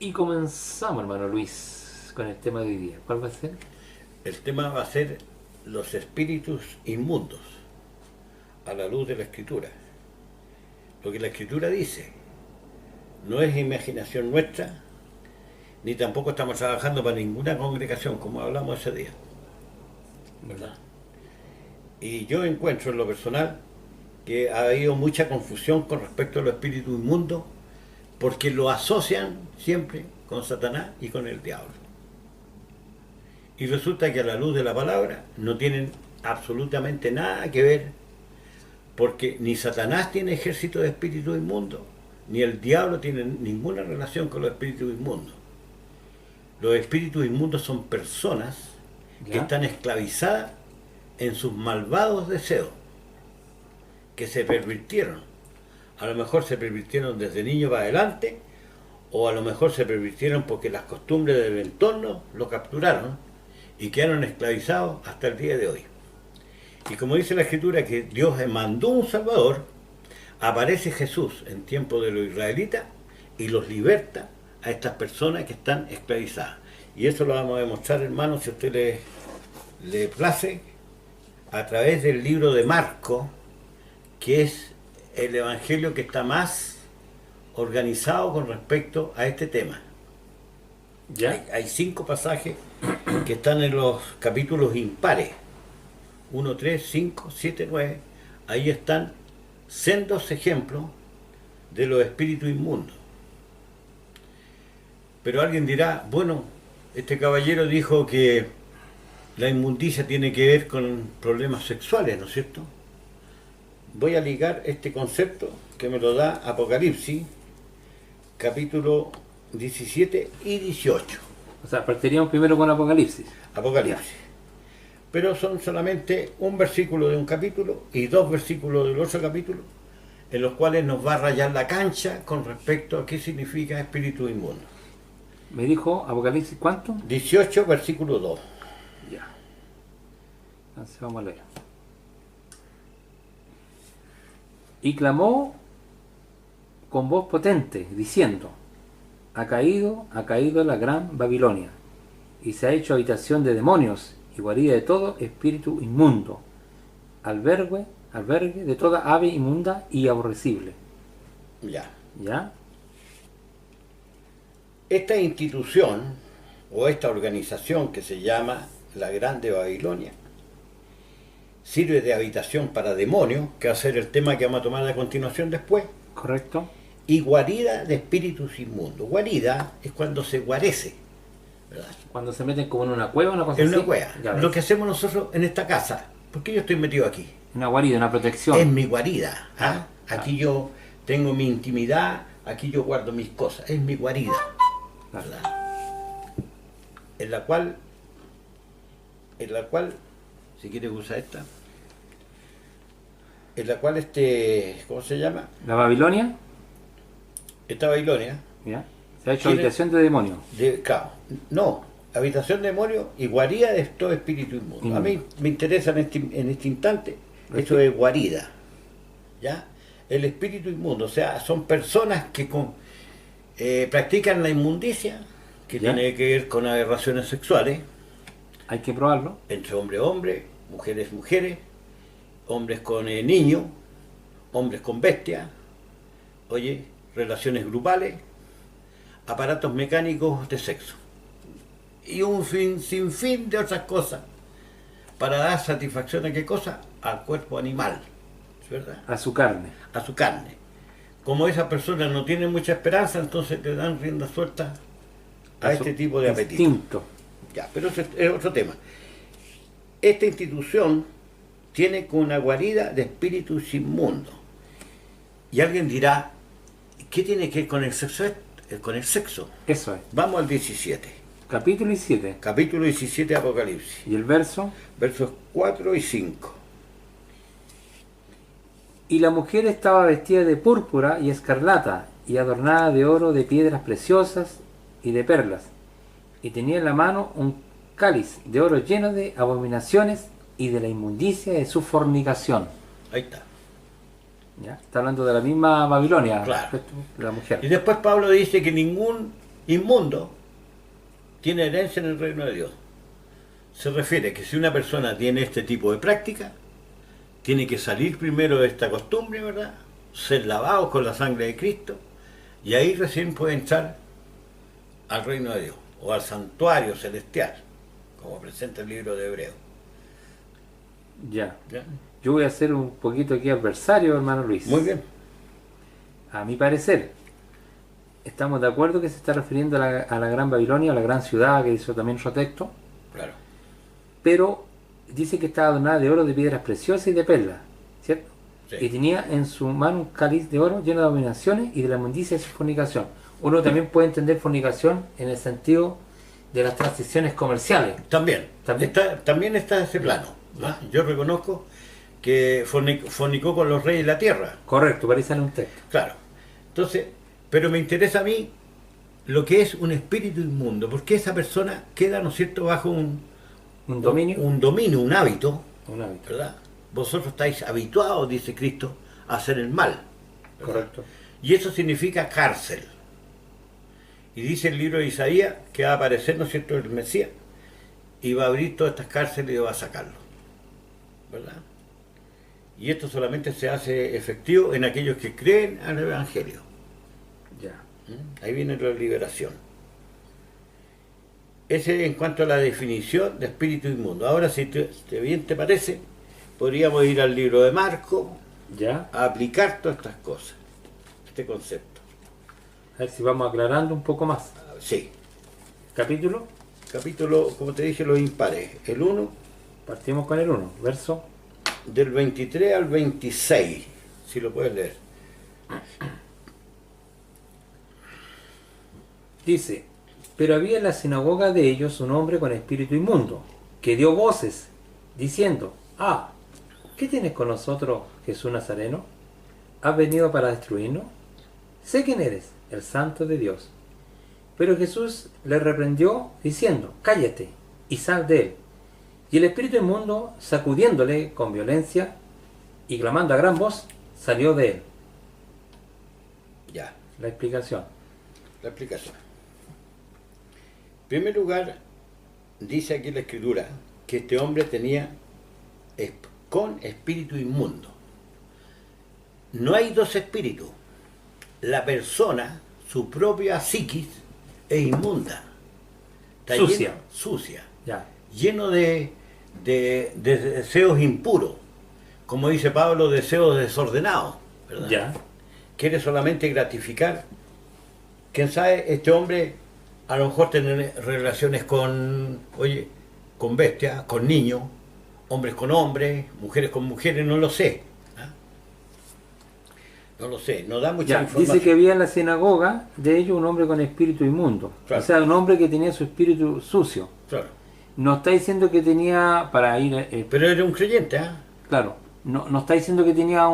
Y comenzamos, hermano Luis, con el tema de hoy día. ¿Cuál va a ser? El tema va a ser los espíritus inmundos a la luz de la Escritura. Lo que la Escritura dice no es imaginación nuestra, ni tampoco estamos trabajando para ninguna congregación, como hablamos ese día, ¿verdad? Y yo encuentro en lo personal que ha habido mucha confusión con respecto a los espíritus inmundos, porque lo asocian siempre con Satanás y con el diablo. Y resulta que a la luz de la palabra no tienen absolutamente nada que ver, porque ni Satanás tiene ejército de espíritus inmundos, ni el diablo tiene ninguna relación con los espíritus inmundos. Los espíritus inmundos son personas que están esclavizadas en sus malvados deseos, que se pervirtieron. A lo mejor se pervirtieron desde niño para adelante, o a lo mejor se pervirtieron porque las costumbres del entorno lo capturaron y quedaron esclavizados hasta el día de hoy. Y como dice la Escritura que Dios mandó un Salvador, aparece Jesús en tiempo de los israelitas y los liberta a estas personas que están esclavizadas. Y eso lo vamos a demostrar, hermanos, si a usted le place, a través del libro de Marcos, que es el evangelio que está más organizado con respecto a este tema. ¿Ya? Hay 5 pasajes que están en los capítulos impares, 1, 3, 5, 7, 9. Ahí están sendos ejemplos de los espíritus inmundos. Pero alguien dirá, bueno, este caballero dijo que la inmundicia tiene que ver con problemas sexuales, ¿no es cierto? Voy a ligar este concepto que me lo da Apocalipsis, capítulo 17 y 18. O sea, partiríamos primero con Apocalipsis. Apocalipsis. Pero son solamente un versículo de un capítulo y 2 versículos del otro capítulo, en los cuales nos va a rayar la cancha con respecto a qué significa espíritu inmundo. Me dijo Apocalipsis, ¿cuánto? 18, versículo 2. Ya. Entonces vamos a leer. Y clamó con voz potente, diciendo: ha caído la gran Babilonia, y se ha hecho habitación de demonios y guarida de todo espíritu inmundo, albergue de toda ave inmunda y aborrecible. Ya. ¿Ya? Esta institución, o esta organización que se llama la Grande Babilonia, sirve de habitación para demonios, que va a ser el tema que vamos a tomar a continuación después, ¿Correcto? y guarida de espíritus inmundos. Guarida es cuando se guarece, ¿verdad? Cuando se meten como en una cueva, una cosa En así. una cueva. Ya ves. Lo que hacemos nosotros en esta casa. ¿Por qué yo estoy metido aquí? Una guarida, una protección. Es mi guarida. ¿Ah? Ah. Aquí yo tengo mi intimidad, aquí yo guardo mis cosas. Es mi guarida, ¿verdad? En la cual, si quieres usar esta, en la cual ¿cómo se llama? La Babilonia, Esta Babilonia, ¿ya? Se ha hecho Tiene- habitación de demonios. claro, no, habitación de demonios y guarida de todo espíritu inmundo. A mí me interesa en este instante, esto es guarida, ¿ya? El espíritu inmundo, o sea, son personas que practican la inmundicia, que ¿Ya? tiene que ver con aberraciones sexuales, Hay que probarlo. entre hombre hombre, mujeres mujeres, hombres con niños, hombres con bestias, oye, relaciones grupales, aparatos mecánicos de sexo y un sinfín de otras cosas para dar satisfacción a qué cosa, al cuerpo animal, ¿verdad? A su carne. A su carne. Como esas personas no tienen mucha esperanza, entonces te dan rienda suelta a su este tipo de apetito. instinto. Ya, pero eso es otro tema. Esta institución tiene una guarida de espíritus inmundos. Y alguien dirá, ¿qué tiene que ver con el sexo? Con el sexo. Eso es. Vamos al 17. Capítulo 17. Capítulo 17 de Apocalipsis. Y el verso. Versos 4 y 5. Y la mujer estaba vestida de púrpura y escarlata, y adornada de oro, de piedras preciosas y de perlas. Y tenía en la mano un cáliz de oro lleno de abominaciones y de la inmundicia de su fornicación. Ahí está. ¿Ya? Está hablando de la misma Babilonia, Claro. la mujer. Y después Pablo dice que ningún inmundo tiene herencia en el reino de Dios. Se refiere que si una persona tiene este tipo de práctica, tiene que salir primero de esta costumbre, ¿verdad? Ser lavado con la sangre de Cristo, y ahí recién puede entrar al reino de Dios, o al santuario celestial, como presenta el libro de Hebreo. Ya. ¿Ya? Yo voy a hacer un poquito aquí adversario, hermano Luis. Muy bien. A mi parecer, estamos de acuerdo que se está refiriendo a la Gran Babilonia, a la gran ciudad que hizo también otro texto, Claro. pero dice que estaba adornada de oro, de piedras preciosas y de perlas, ¿cierto? Sí. Y tenía en su mano un cáliz de oro lleno de abominaciones y de la inmundicia de su fornicación. Uno también puede entender fornicación en el sentido de las transacciones comerciales. También. También. También está ese plano. ¿Ah? Yo reconozco que fornicó con los reyes de la tierra. Correcto, parece en un texto. Claro. Entonces, pero me interesa a mí lo que es un espíritu inmundo, porque esa persona queda, ¿no es cierto?, bajo Un dominio. un dominio, un hábito, Un hábito. ¿verdad? Vosotros estáis habituados, dice Cristo, a hacer el mal. ¿verdad? Correcto. Y eso significa cárcel. Y dice el libro de Isaías que va a aparecer, ¿no es cierto?, el Mesías, y va a abrir todas estas cárceles y va a sacarlo. ¿Verdad? Y esto solamente se hace efectivo en aquellos que creen al Evangelio. Ya. Ahí viene la liberación. Ese en cuanto a la definición de espíritu inmundo. Ahora, si bien te parece, podríamos ir al libro de Marco Ya. a aplicar todas estas cosas, este concepto. A ver si vamos aclarando un poco más. Sí, Capítulo. capítulo, como te dije, los impares. El 1, Partimos con el 1. Verso. del 23 al 26, si lo puedes leer. Dice, pero había en la sinagoga de ellos un hombre con espíritu inmundo, que dio voces, diciendo, ¿qué tienes con nosotros, Jesús Nazareno? ¿Has venido para destruirnos? Sé quién eres, el Santo de Dios. Pero Jesús le reprendió, diciendo, cállate, y sal de él. Y el espíritu inmundo, sacudiéndole con violencia, y clamando a gran voz, salió de él. Ya, La explicación. la explicación. En primer lugar, dice aquí la Escritura que este hombre tenía con espíritu inmundo. No hay dos espíritus. La persona, su propia psiquis, es inmunda. Está Sucia. Sucia. Ya. Lleno de deseos impuros. Como dice Pablo, deseos desordenados. ¿Verdad? Ya. Quiere solamente gratificar. Quién sabe, este hombre a lo mejor tener relaciones con bestias, con niños, hombres con hombres, mujeres con mujeres, no lo sé. ¿Ah? No lo sé, no da mucha Ya, información. dice que había en la sinagoga de ellos un hombre con espíritu inmundo. Claro. O sea, un hombre que tenía su espíritu sucio. Claro. No está diciendo que tenía para ir... Pero era un creyente, ¿ah? claro, no está diciendo que tenía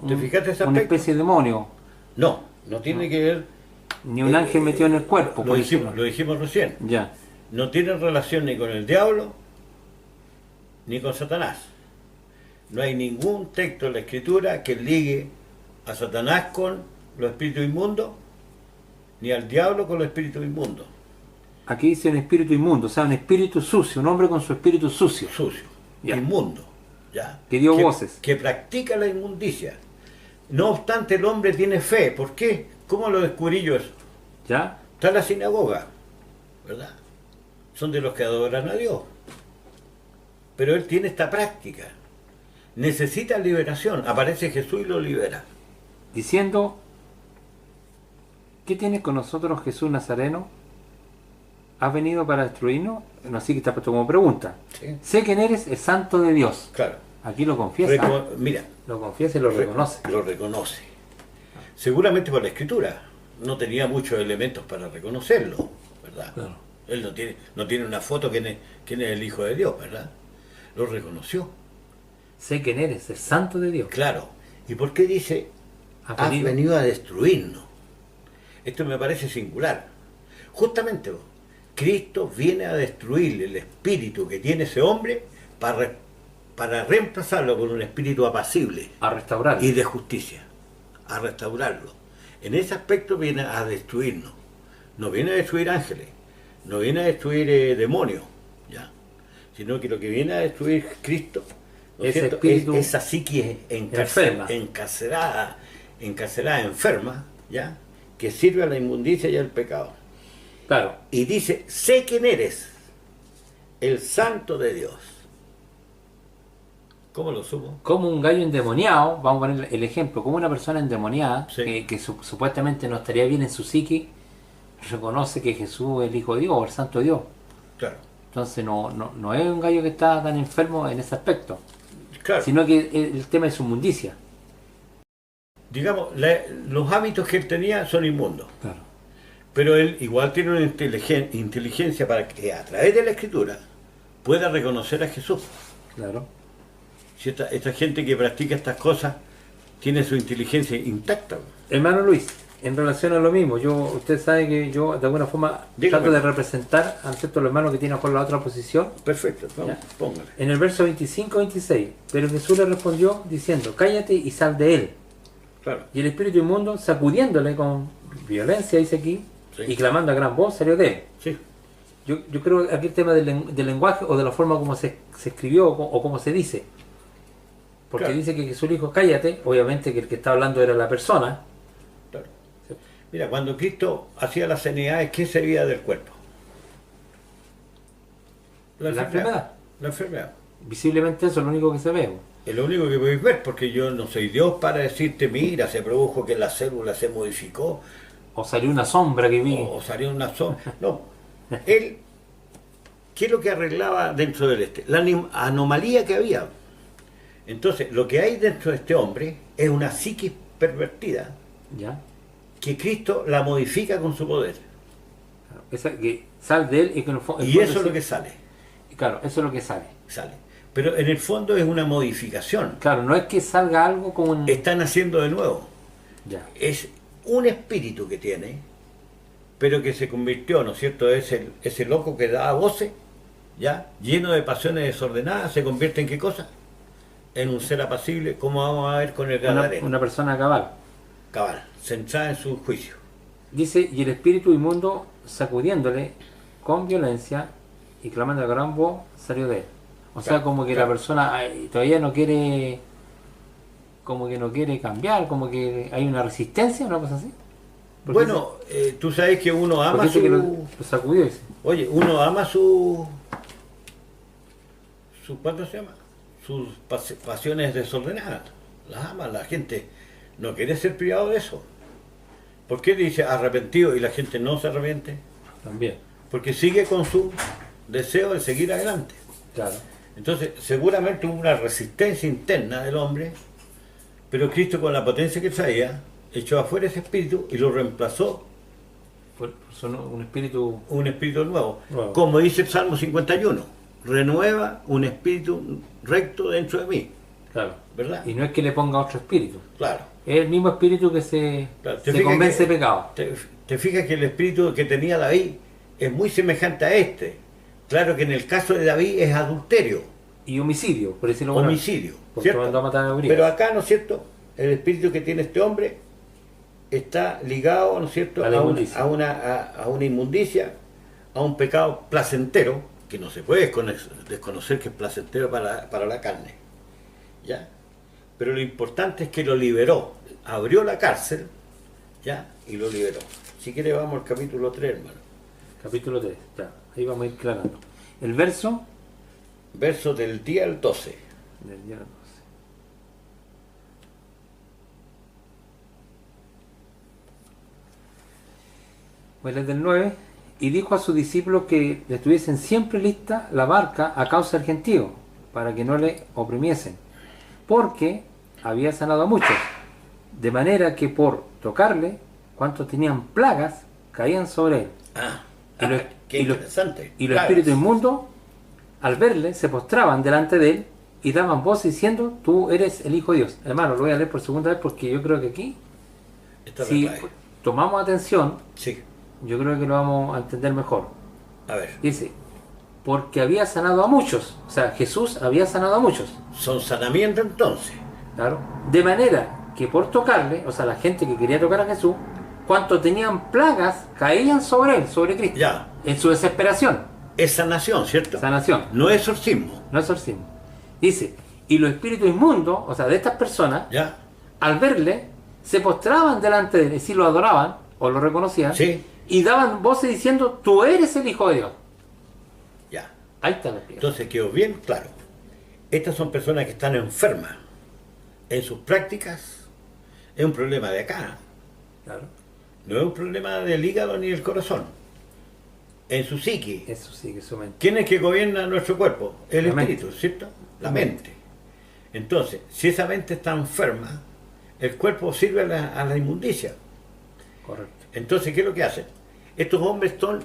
¿Te fijaste ese una aspecto? especie de demonio, No tiene que ver. ni un ángel metido en el cuerpo. Lo por dijimos, decirlo. lo dijimos recién. Ya, No tiene relación ni con el diablo ni con Satanás. No hay ningún texto en la Escritura que ligue a Satanás con los espíritus inmundos, ni al diablo con los espíritus inmundos. aquí dice un espíritu inmundo, o sea, un espíritu sucio, un hombre con su espíritu sucio. Sucio, Ya. inmundo, ¿ya? Que dio voces. Que practica la inmundicia. No obstante, el hombre tiene fe. ¿Por qué? ¿Cómo lo descubrí yo eso? ¿Ya? Está en la sinagoga, ¿verdad? Son de los que adoran a Dios. Pero él tiene esta práctica. Necesita liberación. Aparece Jesús y lo libera. Diciendo, ¿qué tienes con nosotros, Jesús Nazareno? ¿Has venido para destruirnos? No, así que está puesto como pregunta. ¿Sí? Sé quién eres, el Santo de Dios. Claro. Aquí lo confiesa. Mira, Lo confiesa y lo reconoce. Lo reconoce. Seguramente por la Escritura. No tenía muchos elementos para reconocerlo, ¿verdad? Claro. Él no tiene una foto quién es el Hijo de Dios, ¿verdad? Lo reconoció. Sé quién eres, el Santo de Dios. Claro. ¿Y por qué dice, Has has venido. venido a destruirnos? Esto me parece singular. Justamente, Cristo viene a destruir el espíritu que tiene ese hombre para reemplazarlo con un espíritu apacible A restaurar. y de justicia, a restaurarlo. En ese aspecto viene a destruirnos, no viene a destruir ángeles, no viene a destruir demonios, ¿ya? Sino que lo que viene a destruir Cristo, ¿no es cierto? Esa psique encarcelada, enferma, ¿ya? Que sirve a la inmundicia y al pecado. Claro. Y dice, sé quién eres, el santo de Dios. ¿Cómo lo supo? Como un gallo endemoniado, vamos a poner el ejemplo, como una persona endemoniada, sí, que supuestamente no estaría bien en su psique, reconoce que Jesús es el Hijo de Dios o el Santo de Dios. Claro. Entonces no es un gallo que está tan enfermo en ese aspecto, claro, sino que el tema es su inmundicia. Digamos, los hábitos que él tenía son inmundos. Claro. Pero él igual tiene una inteligencia para que a través de la Escritura pueda reconocer a Jesús. Claro. Si esta gente que practica estas cosas tiene su inteligencia intacta. Hermano Luis, en relación a lo mismo, usted sabe que yo de alguna forma trato de representar a ciertos hermanos que tienen por la otra posición. Perfecto, vamos, póngale. En el verso 25-26, pero Jesús le respondió diciendo, cállate y sal de él. Claro. Y el espíritu inmundo, sacudiéndole con violencia, dice aquí, sí, y clamando a gran voz, salió de él. Sí. Yo creo que aquí el tema del lenguaje o de la forma como se escribió o como se dice. Porque claro, dice que Jesús dijo, cállate, obviamente que el que está hablando era la persona. Claro. Mira, cuando Cristo hacía las sanidades, ¿qué sería del cuerpo? La enfermedad. La enfermedad. Visiblemente eso es lo único que se ve. Es lo único que podéis ver, porque yo no soy Dios para decirte, mira, se produjo que la célula se modificó. O salió una sombra que vi. O salió una sombra. No. Él, ¿qué es lo que arreglaba dentro del la anomalía que había? Entonces, lo que hay dentro de este hombre es una psiquis pervertida, ¿ya? Que Cristo la modifica con su poder. Esa, que sale de él y que en el fondo... Y eso es lo que sale. Claro, eso es lo que sale. Sale. Pero en el fondo es una modificación. Claro, no es que salga algo como un... Están haciendo de nuevo. Ya. Es un espíritu que tiene, pero que se convirtió, ¿no es cierto? Ese loco que da voces, ¿ya? Lleno de pasiones desordenadas, ¿se convierte en qué cosa? En un ser apacible, como vamos a ver con el Gadareno. Una persona cabal. Cabal, centrada en su juicio. Dice, y el espíritu inmundo, sacudiéndole con violencia y clamando a gran voz, salió de él. O sea, como que la persona todavía no quiere, como que no quiere cambiar, como que hay una resistencia, una cosa así. Porque bueno, tú sabes que uno ama su... que lo sacudió, dice. Oye, uno ama su ¿cuánto se llama? Sus pasiones desordenadas. Las ama, la gente no quiere ser privado de eso. ¿Por qué dice arrepentido y la gente no se arrepiente? También. Porque sigue con su deseo de seguir adelante. Claro. Entonces, seguramente hubo una resistencia interna del hombre, pero Cristo, con la potencia que traía, echó afuera ese espíritu y lo reemplazó por un espíritu nuevo. Wow. Como dice el Salmo 51, renueva un espíritu recto dentro de mí. Claro. ¿Verdad? Y no es que le ponga otro espíritu. Claro. Es el mismo espíritu que se convence de pecado. Te fijas que el espíritu que tenía David es muy semejante a este. Claro que en el caso de David es adulterio. Y homicidio, por decirlo homicidio, porque ¿cierto? mandó a matar a Urias. Pero acá, ¿no es cierto? El espíritu que tiene este hombre está ligado, ¿no es cierto?, a una inmundicia, a un pecado placentero, que no se puede desconocer que es placentero para la carne. ¿Ya? Pero lo importante es que lo liberó, abrió la cárcel, ¿ya? Y lo liberó. Si quiere vamos al capítulo 3, hermano. Capítulo 3, ya, ahí vamos a ir clarando. El verso del día al 12. Del día al 12. Pues el del 9, y dijo a sus discípulos que le tuviesen siempre lista la barca a causa del gentío, para que no le oprimiesen, porque había sanado a muchos, de manera que por tocarle, cuantos tenían plagas, caían sobre él. Qué interesante. Y los espíritus inmundos, al verle, se postraban delante de él y daban voz diciendo, tú eres el Hijo de Dios. Hermano, lo voy a leer por segunda vez porque yo creo que aquí, si tomamos atención, sí, yo creo que lo vamos a entender mejor. A ver. Dice, porque había sanado a muchos. O sea, Jesús había sanado a muchos. Son sanamientos entonces. Claro. De manera que por tocarle, o sea, la gente que quería tocar a Jesús, cuanto tenían plagas caían sobre él, sobre Cristo, Ya. en su desesperación. Es sanación, ¿cierto? Sanación, No es exorcismo. no exorcismo. Dice, y los espíritus inmundos, o sea, de estas personas, ¿Ya? al verle, se postraban delante de él, es decir, lo adoraban o lo reconocían, Sí. y daban voces diciendo, tú eres el Hijo de Dios. Ya. Ahí está la explicación. Entonces quedó bien claro. Estas son personas que están enfermas en sus prácticas. Es un problema de acá. Claro, No es un problema del hígado ni del corazón. En su psique. eso sí que es su mente. ¿Quién es que gobierna nuestro cuerpo? El La espíritu, ¿cierto? La mente. Entonces, si esa mente está enferma, el cuerpo sirve a la inmundicia. Correcto. Entonces, ¿qué es lo que hacen? Estos hombres son,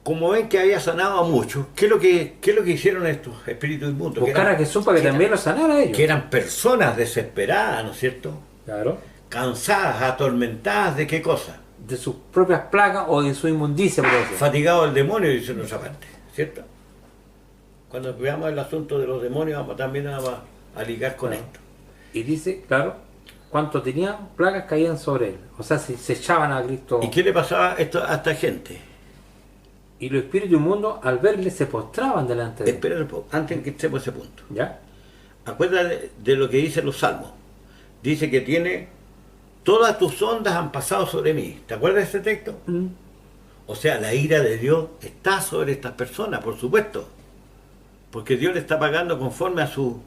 como ven que había sanado a muchos, ¿qué es lo que hicieron estos espíritus inmundos? Buscar a Jesús para que también lo sanara a ellos. Que eran personas desesperadas, ¿no es cierto? Claro. Cansadas, atormentadas, ¿de qué cosa? De sus propias plagas o de su inmundicia, por decir. Fatigado el demonio, dice nuestra parte, ¿cierto? Cuando veamos el asunto de los demonios, vamos también a ligar con Claro. esto. Y dice, claro, cuanto tenían plagas caían sobre él. O sea, se echaban a Cristo. ¿Y qué le pasaba a esta gente? Y los espíritus inmundos, al verle, se postraban delante de él. Espera un poco, antes que estemos a ese punto. ¿Ya? Acuérdate de lo que dicen los salmos. Dice que tiene, todas tus ondas han pasado sobre mí. ¿Te acuerdas de ese texto? O sea, la ira de Dios está sobre estas personas, por supuesto. Porque Dios le está pagando conforme a su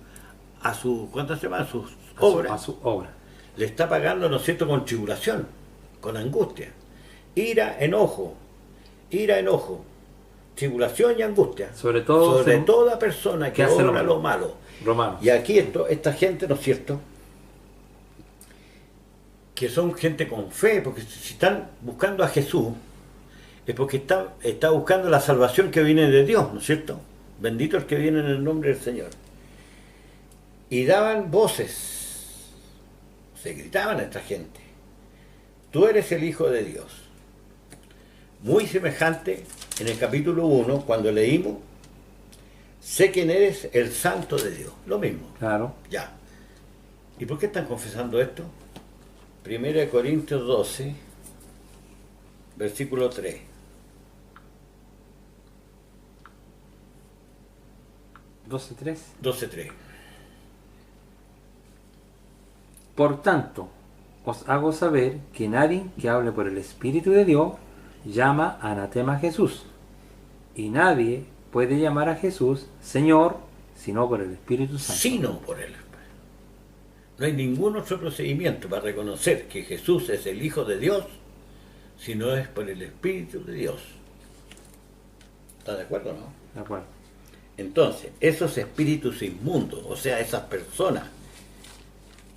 ¿cuántas se llaman? A sus obras. A su obra. Le está pagando, ¿no es cierto?, con tribulación, con angustia. Ira, enojo, tribulación y angustia. Sobre todo sobre toda persona que hace obra lo malo. Romanos. Y aquí esta gente, ¿no es cierto?, que son gente con fe, porque si están buscando a Jesús, es porque está buscando la salvación que viene de Dios, ¿no es cierto? Bendito el que viene en el nombre del Señor. Y daban voces, se gritaban a esta gente, tú eres el Hijo de Dios. Muy semejante en el capítulo 1, cuando leímos, sé quién eres, el Santo de Dios. Lo mismo. Claro. Ya. ¿Y por qué están confesando esto? 1 Corintios 12, versículo 3. 12:3. 12:3. Por tanto, os hago saber que nadie que hable por el Espíritu de Dios llama anatema a Jesús. Y nadie puede llamar a Jesús Señor, sino por el Espíritu Santo. Sino por él. No hay ningún otro procedimiento para reconocer que Jesús es el Hijo de Dios, si no es por el Espíritu de Dios. ¿Estás de acuerdo o no? De acuerdo. Entonces, esos espíritus inmundos, o sea, esas personas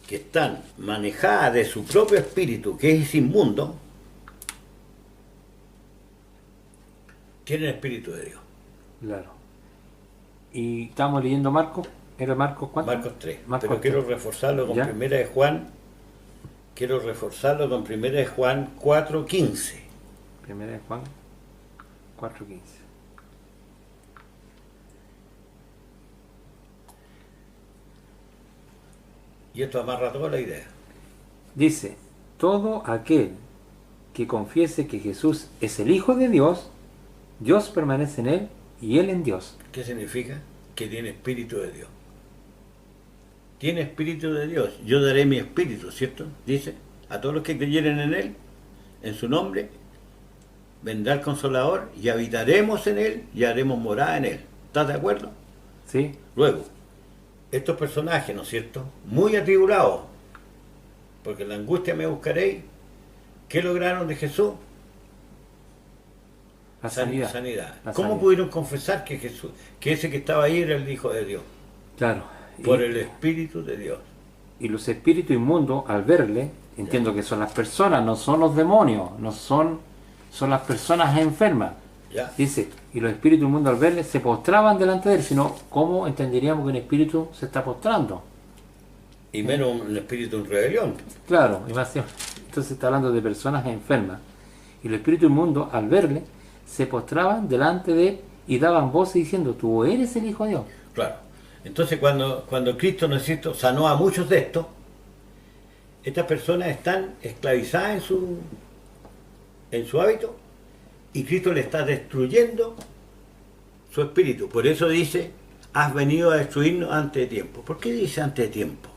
que están manejadas de su propio espíritu, que es inmundo, tienen espíritu de Dios. Claro. Y estamos leyendo Marcos. ¿Era Marcos cuánto? Marcos 3. Marcos Pero 3. quiero reforzarlo con ¿Ya? Primera de Juan. Quiero reforzarlo con Primera de Juan 4:15. Primera de Juan 4:15. Y esto amarra toda la idea. Dice, todo aquel que confiese que Jesús es el Hijo de Dios, Dios permanece en él y él en Dios. ¿Qué significa? Que tiene espíritu de Dios. Tiene espíritu de Dios. Yo daré mi espíritu, ¿cierto? Dice, a todos los que creyeren en Él, en su nombre, vendrá el Consolador y habitaremos en Él y haremos morada en Él. ¿Estás de acuerdo? ¿Sí? Luego, estos personajes, ¿no es cierto?, muy atribulados, porque en la angustia me buscaréis, ¿qué lograron de Jesús? La sanidad. Sanidad. La ¿Cómo sanidad. pudieron confesar que Jesús, que ese que estaba ahí era el Hijo de Dios? Claro. Por el Espíritu de Dios. Y los espíritus inmundos, al verle, entiendo que son las personas, no son los demonios, no son las personas enfermas. ¿Ya? Dice, y los espíritus inmundos al verle se postraban delante de él, sino ¿cómo entenderíamos que un espíritu se está postrando? Y menos un espíritu en rebelión. Claro, y más entonces está hablando de personas enfermas. Y los espíritus inmundos al verle se postraban delante de él y daban voces diciendo, tú eres el Hijo de Dios. Claro. Entonces cuando Cristo, ¿no es cierto?, sanó a muchos de estos, Estas personas están esclavizadas en su hábito y Cristo le está destruyendo su espíritu. Por eso dice, has venido a destruirnos antes de tiempo. ¿Por qué dice antes de tiempo?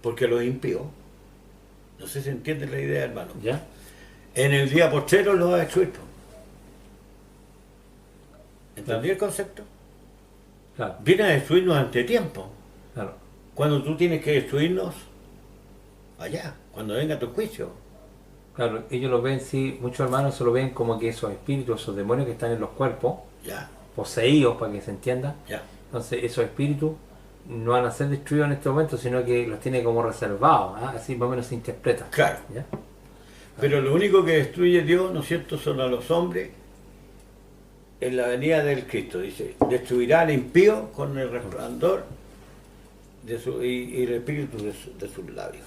Porque los impíos, no sé si entiende la idea, hermano, ¿Ya? en el día postrero los va a destruir. ¿Entendí Claro. el concepto? Claro, Viene a destruirnos antes de tiempo. claro. Cuando tú tienes que destruirnos allá, cuando venga tu juicio. Claro, ellos lo ven, sí, muchos hermanos se lo ven como que esos espíritus, esos demonios que están en los cuerpos, Ya, poseídos, para que se entienda. ya. Entonces esos espíritus no van a ser destruidos en este momento, sino que los tiene como reservados, ¿ah? Así más o menos se interpreta. Claro. ¿Ya? Pero lo único que destruye Dios, ¿no es cierto?, son a los hombres en la venida del Cristo. Dice, destruirá al impío con el resplandor y el espíritu de sus labios.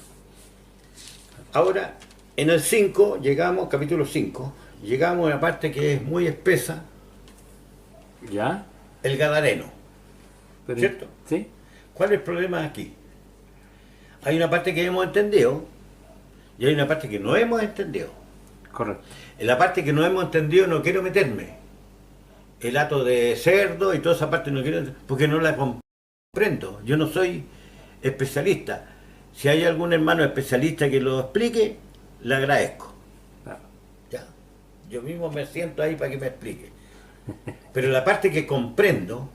Ahora, en el 5, llegamos, capítulo 5, llegamos a una parte que es muy espesa, ¿Ya? el Gadareno. Pero- ¿Cierto? ¿Sí? ¿Cuál es el problema aquí? Hay una parte que hemos entendido y hay una parte que no hemos entendido. Correcto. En la parte que no hemos entendido no quiero meterme. El hato de cerdo y toda esa parte no quiero, porque no la comprendo. Yo no soy especialista. Si hay algún hermano especialista que lo explique, le agradezco. Claro. Ya. Yo mismo me siento ahí para que me explique. Pero la parte que comprendo,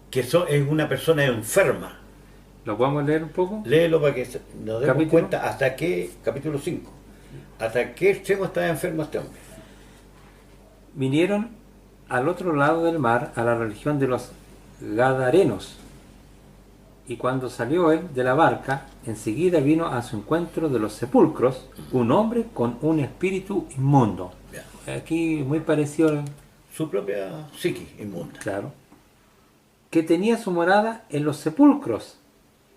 que es una persona enferma, ¿Lo podemos leer un poco? léelo para que nos demos Capítulo. cuenta hasta qué, capítulo 5, hasta qué extremo está enfermo este hombre. Vinieron al otro lado del mar a la religión de los Gadarenos. Y cuando salió él de la barca, enseguida vino a su encuentro de los sepulcros un hombre con un espíritu inmundo. Ya. Aquí muy parecido, Su propia psiquis inmunda. claro, que tenía su morada en los sepulcros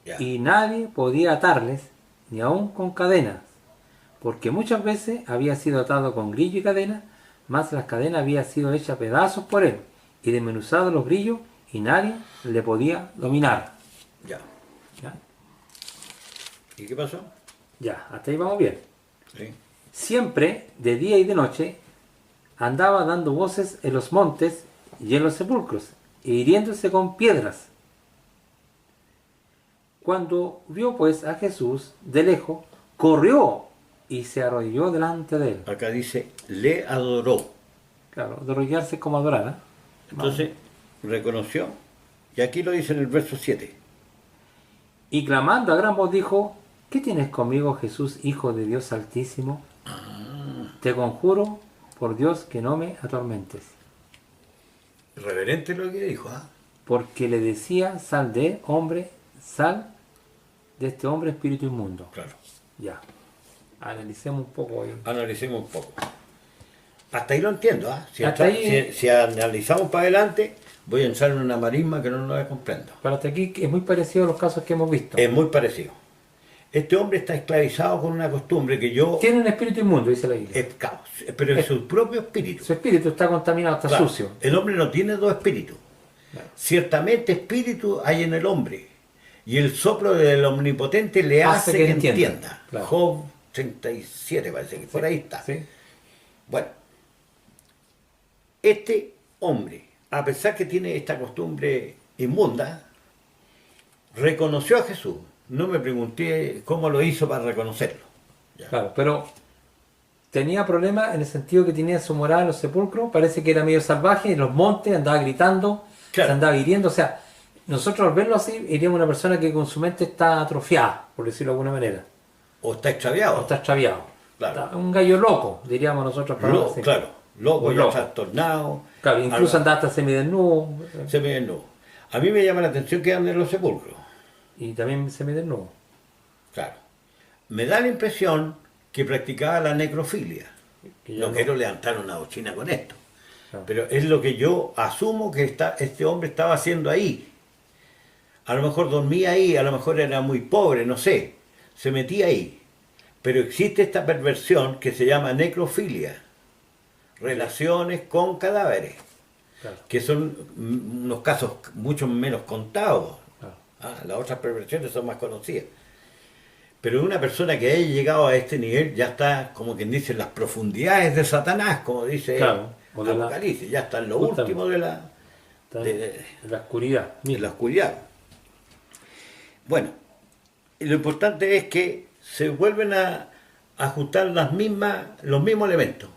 Ya. y nadie podía atarles, ni aun con cadenas, porque muchas veces había sido atado con grillo y cadena, mas las cadenas habían sido hechas pedazos por él y desmenuzados los grillos y nadie le podía dominar. Ya. ¿Ya? ¿Y qué pasó? Ya, hasta ahí vamos bien. Sí. Siempre, de día y de noche, andaba dando voces en los montes y en los sepulcros, e hiriéndose con piedras. Cuando vio pues a Jesús de lejos, corrió y se arrodilló delante de él. Acá dice, le adoró. Claro, de arrodillarse como adorar. ¿Eh? Entonces, reconoció. Y aquí lo dice en el verso 7. Y clamando a gran voz dijo, ¿qué tienes conmigo, Jesús, Hijo de Dios Altísimo? Te conjuro por Dios que no me atormentes. Reverente lo que dijo, ¿ah? Porque le decía, sal de hombre, sal de este hombre espíritu inmundo. Claro. Ya. Analicemos un poco ahí. Analicemos un poco. Hasta ahí lo entiendo, ¿ah? Hasta ahí- Si analizamos para adelante, voy a entrar en una marisma que no lo comprendo. Pero hasta aquí es muy parecido a los casos que hemos visto. Es muy parecido. Este hombre está esclavizado con una costumbre que yo... Tiene un espíritu inmundo, dice la Biblia. Es caos, pero es su propio espíritu. Su espíritu está contaminado, está Claro, sucio. el hombre no tiene dos espíritus. Claro. Ciertamente espíritu hay en el hombre. Y el soplo del omnipotente le hace que entienda. Claro. Job 37 parece que por ahí está. ¿Sí? Bueno, este hombre, a pesar que tiene esta costumbre inmunda, reconoció a Jesús. No me pregunté cómo lo hizo para reconocerlo. Ya. Claro, pero tenía problemas en el sentido que tenía su morada en los sepulcros, parece que era medio salvaje, en los montes andaba gritando, Claro. se andaba hiriendo, o sea, nosotros al verlo así, iríamos una persona que con su mente está atrofiada, por decirlo de alguna manera, O está extraviado. o está extraviado. Claro. Está un gallo loco, diríamos nosotros. para Lo- así. claro, loco, Un ya loco. trastornado. Claro, incluso Algo- andaba hasta semidesnudo, Se me desnudo. A mí me llama la atención que anden en los sepulcros. y también semidesnudo. Claro. Me da la impresión que practicaba la necrofilia. Que ya No quiero levantar una bocina con esto. Claro. Pero es lo que yo asumo que este hombre estaba haciendo ahí. A lo mejor dormía ahí, a lo mejor era muy pobre, no sé. Se metía ahí. Pero existe esta perversión que se llama necrofilia. Relaciones con cadáveres. Claro, Que son unos casos mucho menos contados. claro. Las otras perversiones son más conocidas. Pero una persona que haya llegado a este nivel ya está, como quien dice, en las profundidades de Satanás, como dice Claro, o de Apocalipsis, ya está en lo justamente, último de la, está de, en la oscuridad. de la oscuridad. Bueno, y lo importante es que se vuelven a ajustar los mismos elementos.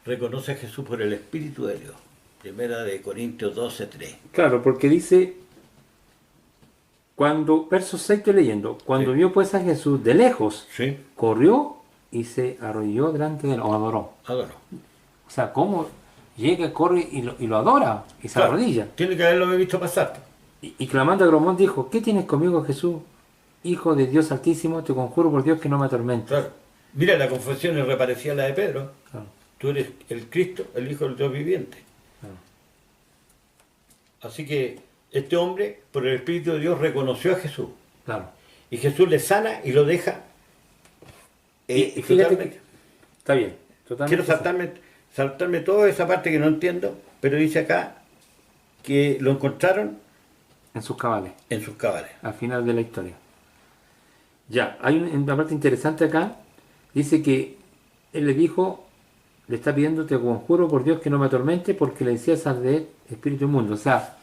Reconoce a Jesús por el Espíritu de Dios. Primera de Corintios 12:3. Claro, porque dice, verso 6 estoy leyendo, cuando Sí. vio pues a Jesús de lejos, Sí, corrió y se arrodilló delante de él, o adoró. adoro. O sea, ¿cómo llega, corre y lo adora y se Claro, arrodilla? tiene que haberlo visto pasar. Y clamando a Gromón dijo, ¿qué tienes conmigo, Jesús? Hijo de Dios Altísimo, te conjuro por Dios que no me atormentes. Claro. Mira, la confesión es reparecida a la de Pedro. Claro, Tú eres el Cristo, el Hijo del Dios viviente. claro. Así que este hombre, por el Espíritu de Dios, reconoció a Jesús. Claro. Y Jesús le sana y lo deja. Y fíjate totalmente. que está bien, totalmente. Quiero saltarme toda esa parte que no entiendo, pero dice acá que lo encontraron en sus cabales, en sus cabales. al final de la historia. Ya, hay una parte interesante acá. Dice que él le dijo, le está pidiendo, te conjuro por Dios que no me atormente, porque le decía sal de él, espíritu inmundo. O sea,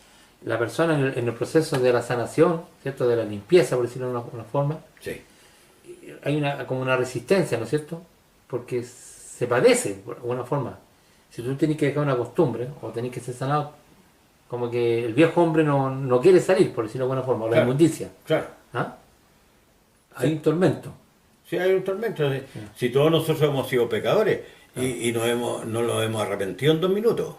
la persona en el proceso de la sanación, ¿cierto? De la limpieza, por decirlo de una forma, Sí, hay como una resistencia, ¿no es cierto? Porque se padece, de alguna forma. Si tú tienes que dejar una costumbre, o tenés que ser sanado, como que el viejo hombre no quiere salir, por decirlo de alguna forma, o la Claro. inmundicia. claro. ¿Ah? Hay Sí. un tormento. Sí, hay un tormento. Si todos nosotros hemos sido pecadores y no lo hemos arrepentido en 2 minutos.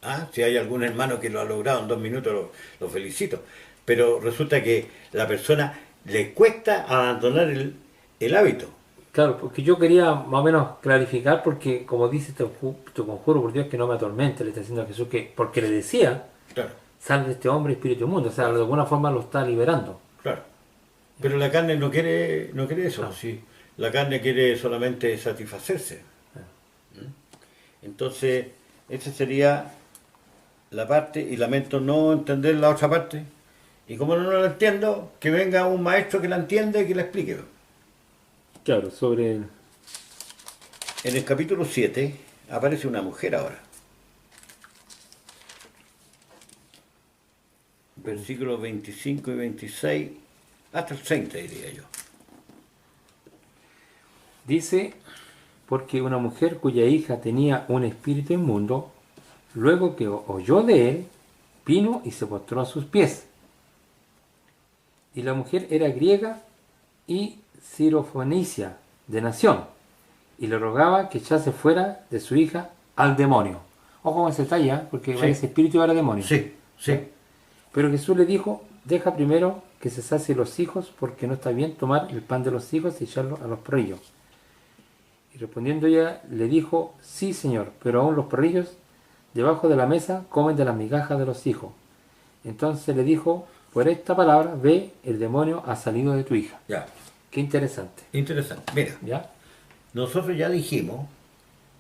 Ah, si hay algún hermano que lo ha logrado en 2 minutos, lo felicito. Pero resulta que la persona le cuesta abandonar el hábito. Claro, porque yo quería más o menos clarificar, porque como dice, te conjuro por Dios que no me atormente, le está diciendo a Jesús que, porque le decía, Claro, sal de este hombre espíritu inmundo, o sea, de alguna forma lo está liberando. claro. Pero la carne no quiere eso. No. Sí. La carne quiere solamente satisfacerse. Entonces, esa sería la parte, y lamento no entender la otra parte. Y como no la entiendo, que venga un maestro que la entienda y que la explique. Claro, sobre En el capítulo 7 aparece una mujer ahora. Versículos 25 y 26, hasta el 30 diría yo. dice, porque una mujer cuya hija tenía un espíritu inmundo, luego que oyó de él, vino y se postró a sus pies. Y la mujer era griega y sirofenicia de nación, y le rogaba que echase fuera de su hija al demonio. Ojo con ese detalle, ¿eh? Porque Sí. ese espíritu era demonio. Sí, sí. Pero Jesús le dijo, deja primero que se sacien los hijos, porque no está bien tomar el pan de los hijos y echarlo a los perrillos. Y respondiendo ella, le dijo, sí, Señor, pero aún los perrillos debajo de la mesa comen de las migajas de los hijos. Entonces le dijo, por esta palabra, ve, el demonio ha salido de tu hija. Ya, Qué interesante, interesante. Mira, ¿ya? nosotros ya dijimos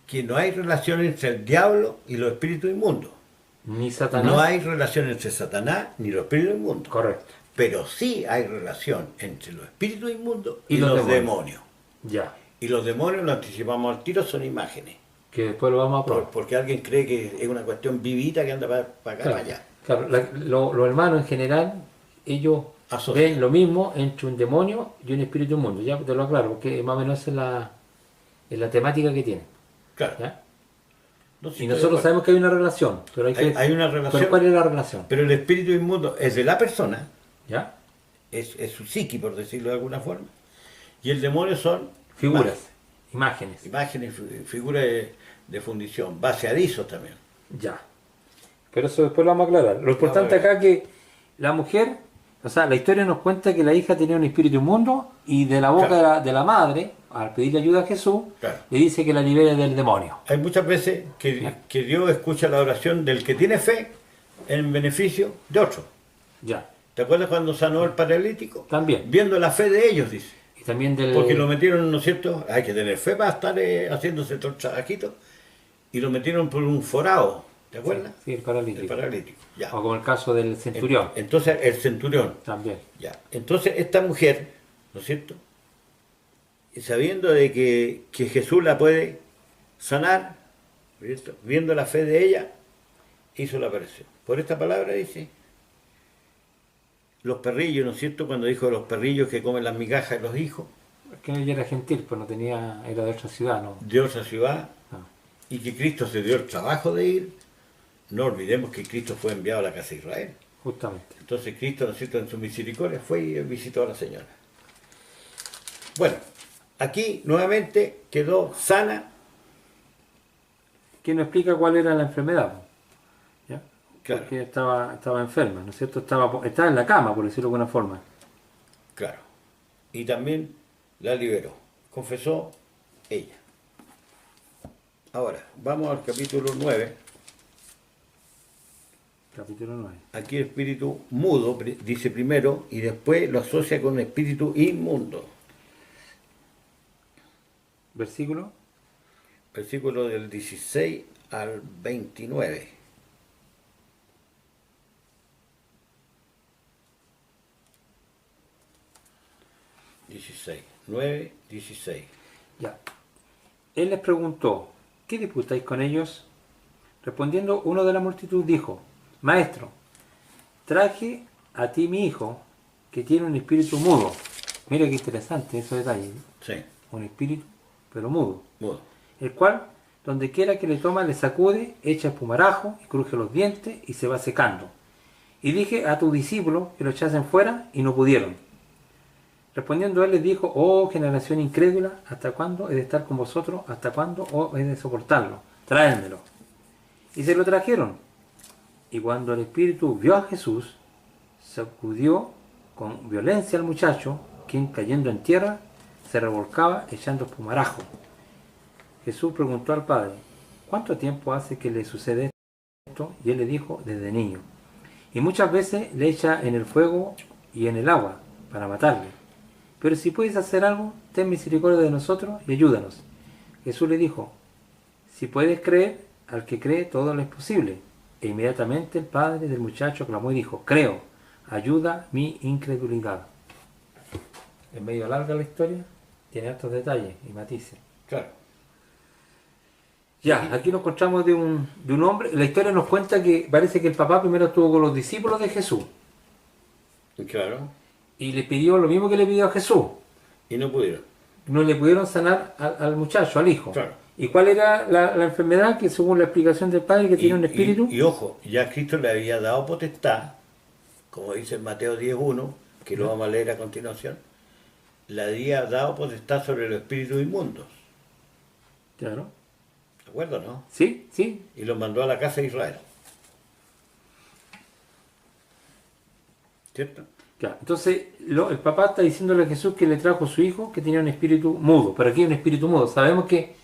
que no hay relación entre el diablo y los espíritus inmundos. Ni Satanás. No hay relación entre Satanás ni los espíritus inmundos. Correcto, Pero sí hay relación entre los espíritus inmundos Y y, los los demonios. demonios. ya. Y los demonios, lo anticipamos al tiro, son imágenes. Que después lo vamos a probar. Porque alguien cree que es una cuestión vivita que anda para acá, Claro, para allá. claro, los hermanos en general, ellos Asocian. ven lo mismo entre un demonio y un espíritu inmundo. Ya te lo aclaro, porque más o menos es la temática que tienen. Claro. ¿Ya? No, Y sí, estoy de nosotros acuerdo. sabemos que hay una relación, pero Hay una relación. ¿Pero cuál es la relación? Pero el espíritu inmundo es de la persona, ¿Ya? es su psiqui, por decirlo de alguna forma. Y el demonio son Figuras, imágenes. imágenes, figuras de fundición, vaciadizos también. Ya. Pero eso después lo vamos a aclarar. Lo importante acá es que la mujer, o sea, la historia nos cuenta que la hija tenía un espíritu inmundo y de la boca Claro. de la madre, al pedirle ayuda a Jesús, Claro. le dice que la libere del demonio. Hay muchas veces que Dios escucha la oración del que tiene fe en beneficio de otro. Ya. ¿Te acuerdas cuando sanó al paralítico? También. Viendo la fe de ellos, dice. Y también del... Porque lo metieron, ¿no es cierto? Hay que tener fe para estar haciéndose todo el trabajito. Y lo metieron por un forado, ¿te acuerdas? Sí, el paralítico. El paralítico, ya. O como el caso del centurión. Entonces, el centurión, También. ya. Entonces, esta mujer ¿no es cierto? Y sabiendo de que Jesús la puede sanar, ¿no es cierto? Viendo la fe de ella, hizo la aparición. Por esta palabra dice, los perrillos, ¿no es cierto? Cuando dijo de los perrillos que comen las migajas de los hijos, Es que ella era gentil, pues no tenía, era de otra ciudad, ¿no? de otra ciudad, Ah, y que Cristo se dio el trabajo de ir, no olvidemos que Cristo fue enviado a la casa de Israel. justamente. Entonces Cristo, ¿no es cierto?, en su misericordia fue y visitó a la señora. Bueno, aquí nuevamente quedó sana. ¿Quién nos explica cuál era la enfermedad? ¿Ya? Claro, Porque estaba enferma, ¿no es cierto? Estaba en la cama, por decirlo de alguna forma. claro. Y también la liberó. Confesó ella. Ahora, vamos al capítulo 9. Capítulo 9. Aquí el espíritu mudo dice primero y después lo asocia con un espíritu inmundo. Versículo. Versículo del 16 al 29. Nueve, 16. Ya. Él les preguntó, ¿qué disputáis con ellos? Respondiendo uno de la multitud dijo, Maestro, traje a ti mi hijo, que tiene un espíritu mudo. Mira qué interesante ese detalle. Sí, Un espíritu, pero mudo. mudo. El cual, donde quiera que le toma, le sacude, echa espumarajo y cruje los dientes y se va secando. Y dije a tus discípulos que lo echasen fuera y no pudieron. Respondiendo él les dijo, oh generación incrédula, ¿hasta cuándo he de estar con vosotros? ¿Hasta cuándo he de soportarlo? Traédmelo. Y se lo trajeron. Y cuando el espíritu vio a Jesús, sacudió con violencia al muchacho, quien cayendo en tierra se revolcaba echando espumarajo. Jesús preguntó al padre, ¿cuánto tiempo hace que le sucede esto? Y él le dijo, desde niño. Y muchas veces le echa en el fuego y en el agua para matarle. Pero si puedes hacer algo, ten misericordia de nosotros y ayúdanos. Jesús le dijo, si puedes creer, al que cree todo le es posible. E inmediatamente el padre del muchacho clamó y dijo, creo, ayuda mi incredulidad. Es medio larga la historia, tiene estos detalles y matices. Claro. Ya, aquí nos encontramos de un hombre. La historia nos cuenta que parece que el papá primero estuvo con los discípulos de Jesús Claro. y le pidió lo mismo que le pidió a Jesús. Y no pudieron. No le pudieron sanar al muchacho, al hijo. Claro. ¿Y cuál era la enfermedad? Que según la explicación del padre, que tiene un espíritu. Y ojo, ya Cristo le había dado potestad, como dice en Mateo 10.1, que lo vamos a leer a continuación, le había dado potestad sobre los espíritus inmundos. Claro. ¿De acuerdo, no? Sí, sí. Y los mandó a la casa de Israel. ¿Cierto? Claro. Entonces, el papá está diciéndole a Jesús que le trajo a su hijo que tenía un espíritu mudo. Pero aquí hay un espíritu mudo. Sabemos que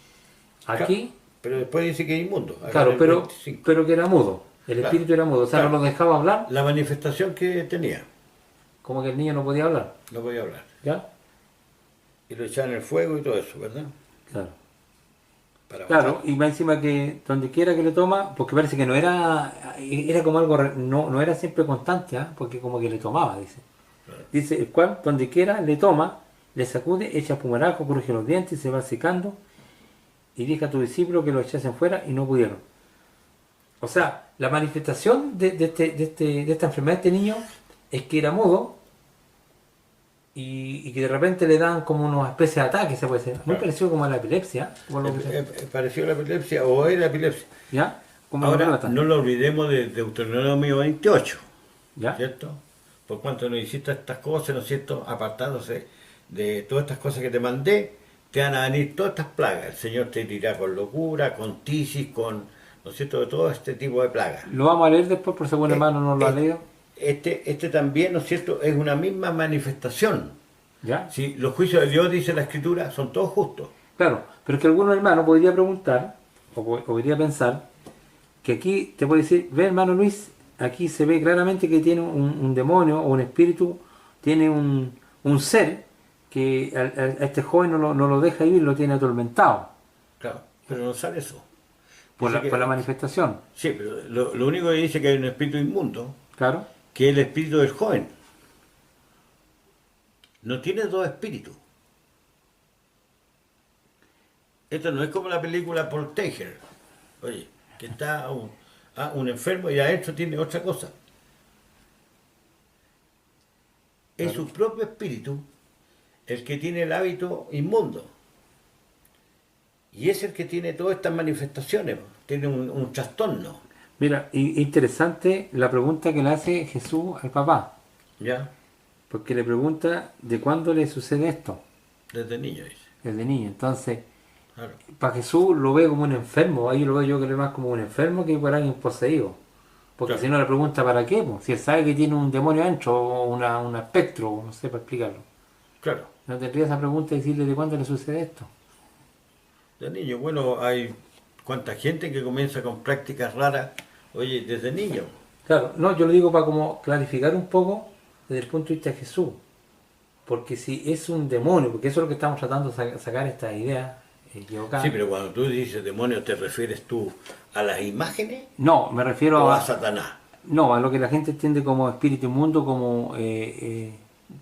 aquí, Pero después dice que es inmundo. Acá en claro, el pero 25. que era mudo. El Claro. espíritu era mudo. O sea, Claro. no lo dejaba hablar, La manifestación que tenía, como que el niño no podía hablar. no podía hablar. ¿Ya? Y lo echaban en el fuego y todo eso, ¿verdad? Claro. Para Claro, matarlo. y más encima que donde quiera que le toma, porque parece que no era, era como algo, no era siempre constante, ¿ah? Porque como que le tomaba, dice. Claro. Dice, el cual donde quiera le toma, le sacude, echa espumarajo, cruje los dientes y se va secando, y dice a tu discípulo que lo echasen fuera y no pudieron. O sea, la manifestación de esta enfermedad de este niño es que era mudo y que de repente le dan como una especie de ataque, se puede decir. Muy Claro. parecido como a la epilepsia, como lo que se- Pareció la epilepsia o era epilepsia. ¿ya? Como lo Ahora, relatan. no lo olvidemos de Deuteronomio 28, ¿Ya? ¿cierto? Por cuanto no hiciste estas cosas, ¿no es cierto? Apartándose de todas estas cosas que te mandé, te van a venir todas estas plagas. El Señor te dirá con locura, con tisis, con, ¿no es cierto?, de todo este tipo de plagas. Lo vamos a leer después, por si algún hermano no lo ha leído. Este también, ¿no es cierto?, es una misma manifestación. ¿Ya? Si los juicios de Dios, dice la Escritura, son todos justos. Claro, pero es que algún hermano podría preguntar, o podría pensar, que aquí te puede decir, ve hermano Luis, aquí se ve claramente que tiene un demonio o un espíritu, tiene un ser que a este joven no lo deja vivir, lo tiene atormentado Claro, pero no sale eso. por Dice que- la manifestación. Sí, pero lo único que dice que hay un espíritu inmundo, Claro, que es el espíritu del joven. No tiene dos espíritus. Esto no es como la película Poltergeist. Oye, que está un enfermo y adentro tiene otra cosa. Es Claro. su propio espíritu el que tiene el hábito inmundo. Y es el que tiene todas estas manifestaciones. Tiene un trastorno. Mira, interesante la pregunta que le hace Jesús al papá, ¿Ya? porque le pregunta de cuándo le sucede esto, Desde niño, dice. desde niño. Entonces, Claro. para Jesús lo ve como un enfermo, ahí lo veo yo que más como un enfermo que por alguien poseído. Porque Claro. si no le pregunta para qué, pues, si él sabe que tiene un demonio adentro o un espectro, no sé para explicarlo. Claro. No tendría esa pregunta y decirle de cuándo le sucede esto. De niño, bueno, hay cuánta gente que comienza con prácticas raras, oye, desde niño. Claro, no, yo lo digo para como clarificar un poco desde el punto de vista de Jesús. Porque si es un demonio, porque eso es lo que estamos tratando de sacar esta idea equivocada. Sí, pero cuando tú dices demonio, ¿te refieres tú a las imágenes No, me refiero o a a, Satanás? no, a lo que la gente entiende como espíritu inmundo, como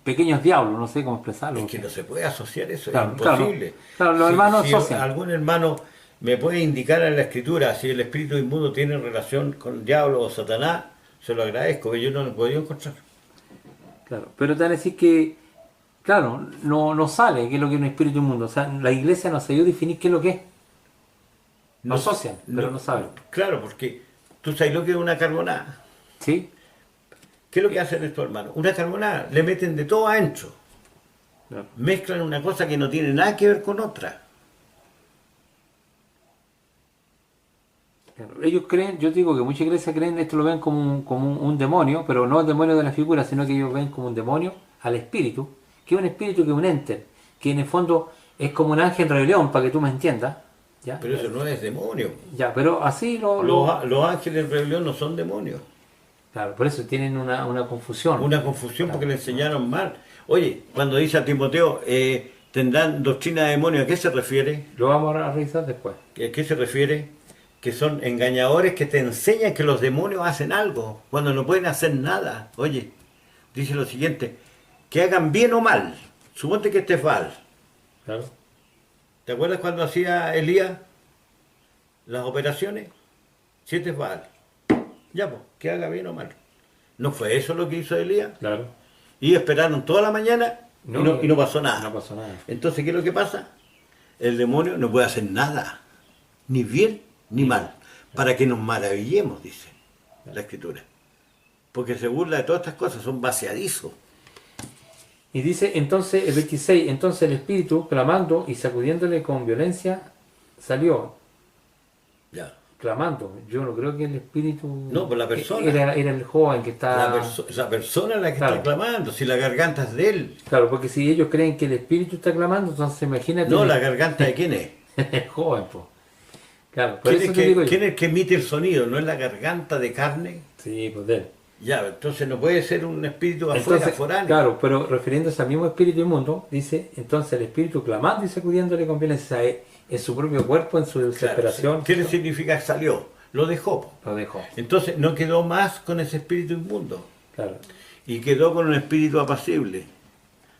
pequeños diablos, no sé cómo expresarlo. Es que no se puede asociar eso, Claro, es imposible. claro, los hermanos asocian. Algún hermano me puede indicar en la escritura si el espíritu inmundo tiene relación con el diablo o Satanás, se lo agradezco, que yo no lo he podido encontrar. Claro, pero te van a decir que, claro, no sale qué es lo que es un espíritu inmundo. O sea, la iglesia no se dio a definir qué es lo que es. Lo asocian, pero no saben. Claro, porque tú sabes lo que es una carbonada. ¿Sí? ¿Qué es lo que hacen estos hermanos? Una carbonada, le meten de todo adentro. Claro. Mezclan una cosa que no tiene nada que ver con otra. Claro. Ellos creen, yo digo que muchas iglesias creen, esto lo ven como un demonio, pero no el demonio de la figura, sino que ellos ven como un demonio al espíritu, que es un espíritu que es un ente, que en el fondo es como un ángel rebelión, para que tú me entiendas. ¿Ya? Pero eso no es demonio. Ya, pero así Los ángeles en rebelión no son demonios. Claro, por eso tienen una confusión. Una confusión Claro. porque le enseñaron mal. Oye, cuando dice a Timoteo, tendrán doctrina de demonios, ¿a qué se refiere? Lo vamos a revisar después. ¿A qué se refiere? Que son engañadores que te enseñan que los demonios hacen algo, cuando no pueden hacer nada. Oye, dice lo siguiente, que hagan bien o mal. Suponte que estés mal. Claro. ¿Te acuerdas cuando hacía Elías las operaciones? Si estés mal. Ya, pues, que haga bien o mal. ¿No fue eso lo que hizo Elías? Claro. Y esperaron toda la mañana y no pasó nada. No pasó nada. Entonces, ¿qué es lo que pasa? El demonio no puede hacer nada, ni bien ni mal, para que nos maravillemos, dice la Escritura. Porque se burla de todas estas cosas, son vaciadizos. Y dice entonces el 26, entonces el espíritu, clamando y sacudiéndole con violencia, salió. Ya. Clamando. Yo no creo que el espíritu... No, pues la persona. Era el joven que está... La persona es la que Claro. está clamando, si la garganta es de él. Claro, porque si ellos creen que el espíritu está clamando, entonces imagínate... No, la garganta de quién es. el joven, pues. Claro, por ¿Quién eso es, te digo yo. quién es el que emite el sonido? ¿No es la garganta de carne? Sí, pues de él. Ya, entonces no puede ser un espíritu afuera, Entonces, foráneo. claro, pero refiriéndose al mismo espíritu inmundo, dice, entonces el espíritu clamando y sacudiéndole con violencia en su propio cuerpo, en su Claro, desesperación, ¿qué le significa salió? Lo dejó. Po. lo dejó. Entonces no quedó más con ese espíritu inmundo. Claro. Y quedó con un espíritu apacible.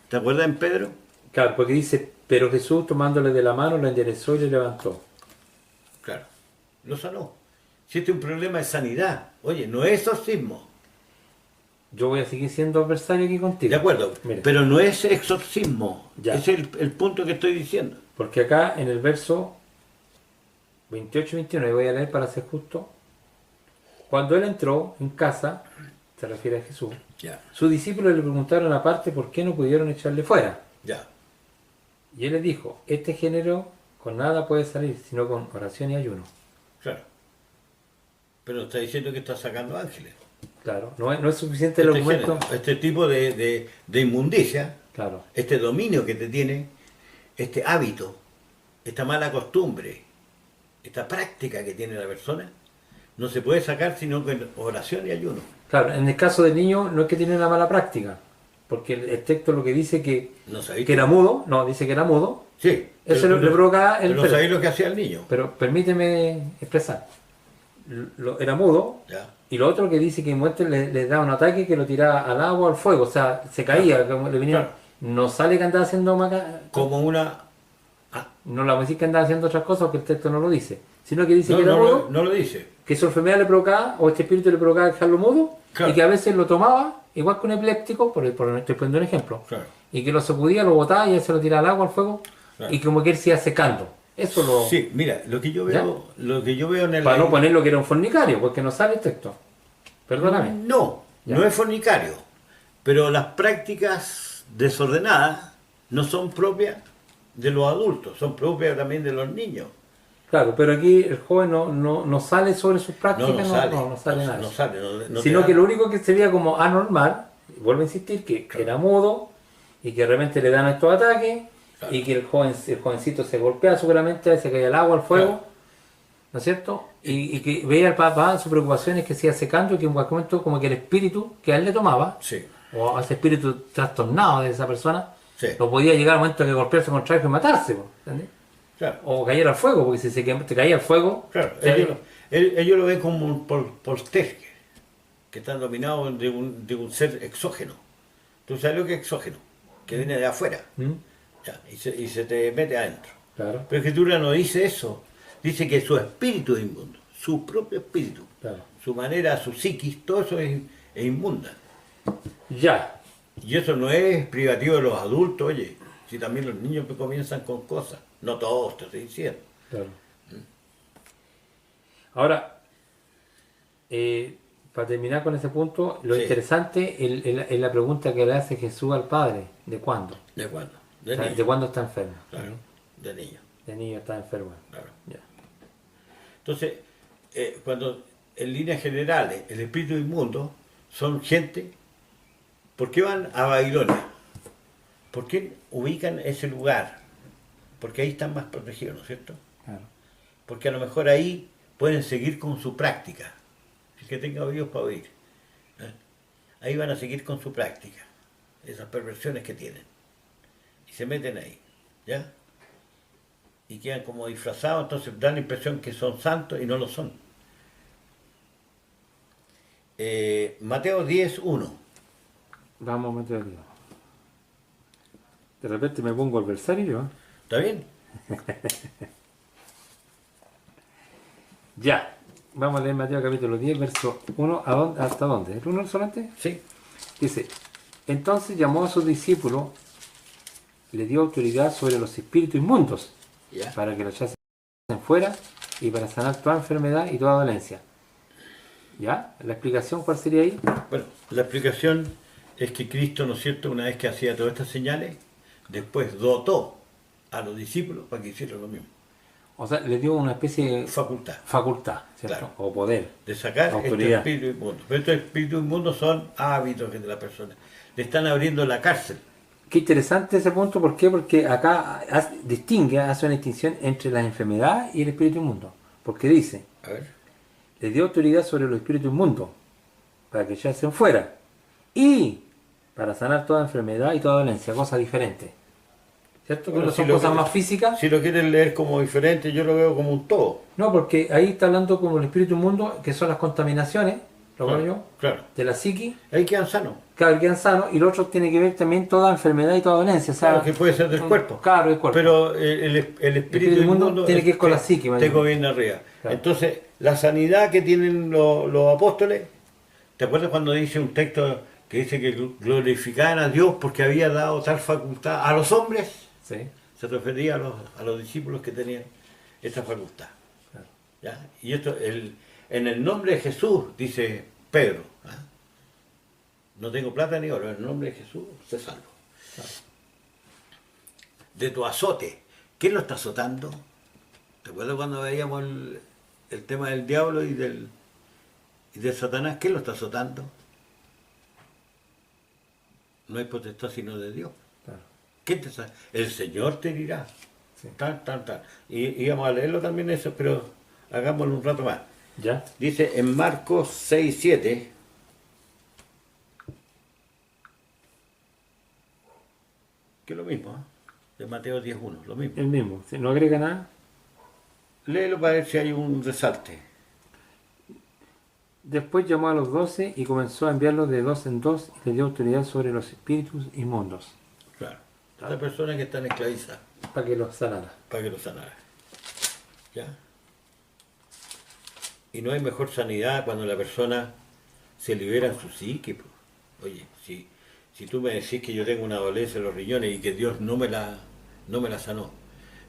¿Te acuerdas en Pedro? Claro, porque dice, pero Jesús tomándole de la mano lo enderezó y le levantó. Claro. Lo sanó. Si este es un problema de sanidad, oye, no es exorcismo. Yo voy a seguir siendo adversario aquí contigo. De acuerdo, Mira, pero no es exorcismo. Ya. Ese es el punto que estoy diciendo. porque acá en el verso 28-21, y voy a leer para ser justo, cuando él entró en casa, se refiere a Jesús, Ya, sus discípulos le preguntaron aparte por qué no pudieron echarle fuera. ya. Y él les dijo, este género con nada puede salir, sino con oración y ayuno. Claro. Pero está diciendo que está sacando ángeles. Claro, no es suficiente el argumento. Género, este tipo de inmundicia, Claro, este dominio que te tiene, este hábito, esta mala costumbre, esta práctica que tiene la persona, no se puede sacar sino con oración y ayuno. claro, en el caso del niño no es que tiene una mala práctica, porque el texto lo que dice ¿No sabéis? que era mudo, no, dice que era mudo, Sí. eso le provoca el... Pero sabéis lo que hacía el niño. Pero permíteme expresar. Era mudo, Ya. y lo otro que dice que en muerte le da un ataque que lo tiraba al agua o al fuego, o sea, se caía, como le venía, Claro. no sale que andaba haciendo como una... ah, no la vamos a decir que andaba haciendo otras cosas porque el texto no lo dice, sino que dice no, que era no, mudo, no lo dice. que su enfermedad le provocaba, o este espíritu le provocaba dejarlo mudo, Claro. y que a veces lo tomaba, igual que un epiléptico, estoy poniendo un ejemplo, Claro. y que lo sacudía, lo botaba y él se lo tiraba al agua, al fuego, Claro. y como que él se iba secando. Eso lo... Sí, mira, lo que yo veo en el... Para no poner lo que era un fornicario, porque no sale el texto. Perdóname. No, Ya. no es fornicario, pero las prácticas desordenadas no son propias de los adultos, son propias también de los niños. Claro, pero aquí el joven no sale sobre sus prácticas, no sale nada. No sale, no Sino te que da- lo único que se veía como anormal, vuelvo a insistir, que Claro. era mudo y que de repente le dan estos ataques Claro. y que el jovencito se golpea seguramente, se cae al agua, al fuego, Claro. ¿no es cierto? Y que veía al papá, su preocupación es que se iba secando y que en cualquier momento como que el espíritu que a él le tomaba, Sí, o a ese espíritu trastornado de esa persona, sí, lo podía llegar al momento de golpearse contra él y matarse, po, ¿entendés? claro. O cayera al fuego, porque si te caía al fuego, Claro, te- ellos lo ven como un poltergeist, que están dominados de un ser exógeno. ¿Tú sabes lo que es exógeno? Que viene de afuera, ¿Mm? ya, y se te mete adentro. Claro, Pero la Escritura no dice eso. Dice que su espíritu es inmundo, su propio espíritu, claro. su manera, su psiquis, todo eso es inmunda. Ya, Y eso no es privativo de los adultos, oye, si también los niños comienzan con cosas. No todos, te estoy diciendo. claro. Ahora, para terminar con ese punto, lo Sí. interesante es la pregunta que le hace Jesús al Padre, ¿de cuándo? ¿De cuándo? O De sea, niño. ¿de cuándo está enfermo? Claro, de niño. De niño está enfermo. Claro. Ya. Entonces, cuando en líneas generales el espíritu inmundo son gente, ¿por qué van a Babilonia? ¿Por qué ubican ese lugar? Porque ahí están más protegidos, ¿no es cierto? Claro. Porque a lo mejor ahí pueden seguir con su práctica. El que tenga oídos para oír. ¿eh? Ahí van a seguir con su práctica. Esas perversiones que tienen. Y se meten ahí. ¿Ya? Y quedan como disfrazados, entonces dan la impresión que son santos y no lo son. Mateo 10:1. Vamos a meter Dios. De repente me pongo el versario yo. ¿Está bien? Ya. Vamos a leer Mateo capítulo 10, verso 1. ¿Hasta dónde? ¿El 1 solamente? Sí. Dice, entonces llamó a sus discípulos, le dio autoridad sobre los espíritus inmundos, Ya. para que los echasen fuera y para sanar toda enfermedad y toda dolencia. ¿Ya? ¿La explicación cuál sería ahí? Bueno, la explicación es que Cristo, ¿no es cierto?, una vez que hacía todas estas señales, después dotó a los discípulos para que hicieran lo mismo. O sea, le dio una especie de Facultad facultad, ¿cierto? Claro. O poder. de sacar estos Autoridad. espíritus inmundos. Pero estos espíritus inmundos son hábitos de la persona. Le están abriendo la cárcel. Qué interesante ese punto, ¿por qué? Porque acá hace una distinción entre la enfermedad y el espíritu inmundo. Porque dice, A ver. le dio autoridad sobre los espíritus inmundos, para que echasen fuera, y para sanar toda enfermedad y toda dolencia, cosas diferentes. ¿Cierto? Que Bueno, no son si lo cosas que- más físicas. Si lo quieren leer como diferente, yo lo veo como un todo. No, porque ahí está hablando como el espíritu inmundo, que son las contaminaciones, lo veo yo, Claro. de la psiqui, Ahí quedan sanos. claro, que quedan sanos, y lo otro tiene que ver también toda enfermedad y toda dolencia. O sea, Claro, que puede ser del cuerpo. Claro, del cuerpo. Pero el espíritu inmundo tiene que ir con la psique, más bien. tengo bien arriba. Claro. Entonces, la sanidad que tienen los apóstoles, ¿te acuerdas cuando dice un texto que dice que glorificaban a Dios porque había dado tal facultad a los hombres? Sí, Se refería a los discípulos que tenían esta facultad. claro. ¿Ya? Y esto, en el nombre de Jesús, dice Pedro, ¿ah? No tengo plata ni oro, en el nombre de Jesús se salvo. De tu azote, ¿quién lo está azotando? ¿Te acuerdas cuando veíamos el tema del diablo y del Satanás? ¿Quién lo está azotando? No hay potestad sino de Dios. Claro. ¿Quién te sa- El Señor te dirá. Sí. Tan. Y íbamos a leerlo también eso, pero hagámoslo un rato más. ¿Ya? Dice en Marcos 6:7, que es lo mismo, ¿eh? De Mateo 10:1, lo mismo. El mismo, si no agrega nada. Léelo para ver si hay un resalte. Después llamó a los 12 y comenzó a enviarlos de dos en dos y les dio autoridad sobre los espíritus inmundos. Claro. Las personas que están esclavizadas. para que los sanara. Para que lo sanara. ¿Ya? Y no hay mejor sanidad cuando la persona se libera en su psique. Po. Oye, si tú me decís que yo tengo una dolencia en los riñones y que Dios no me la sanó,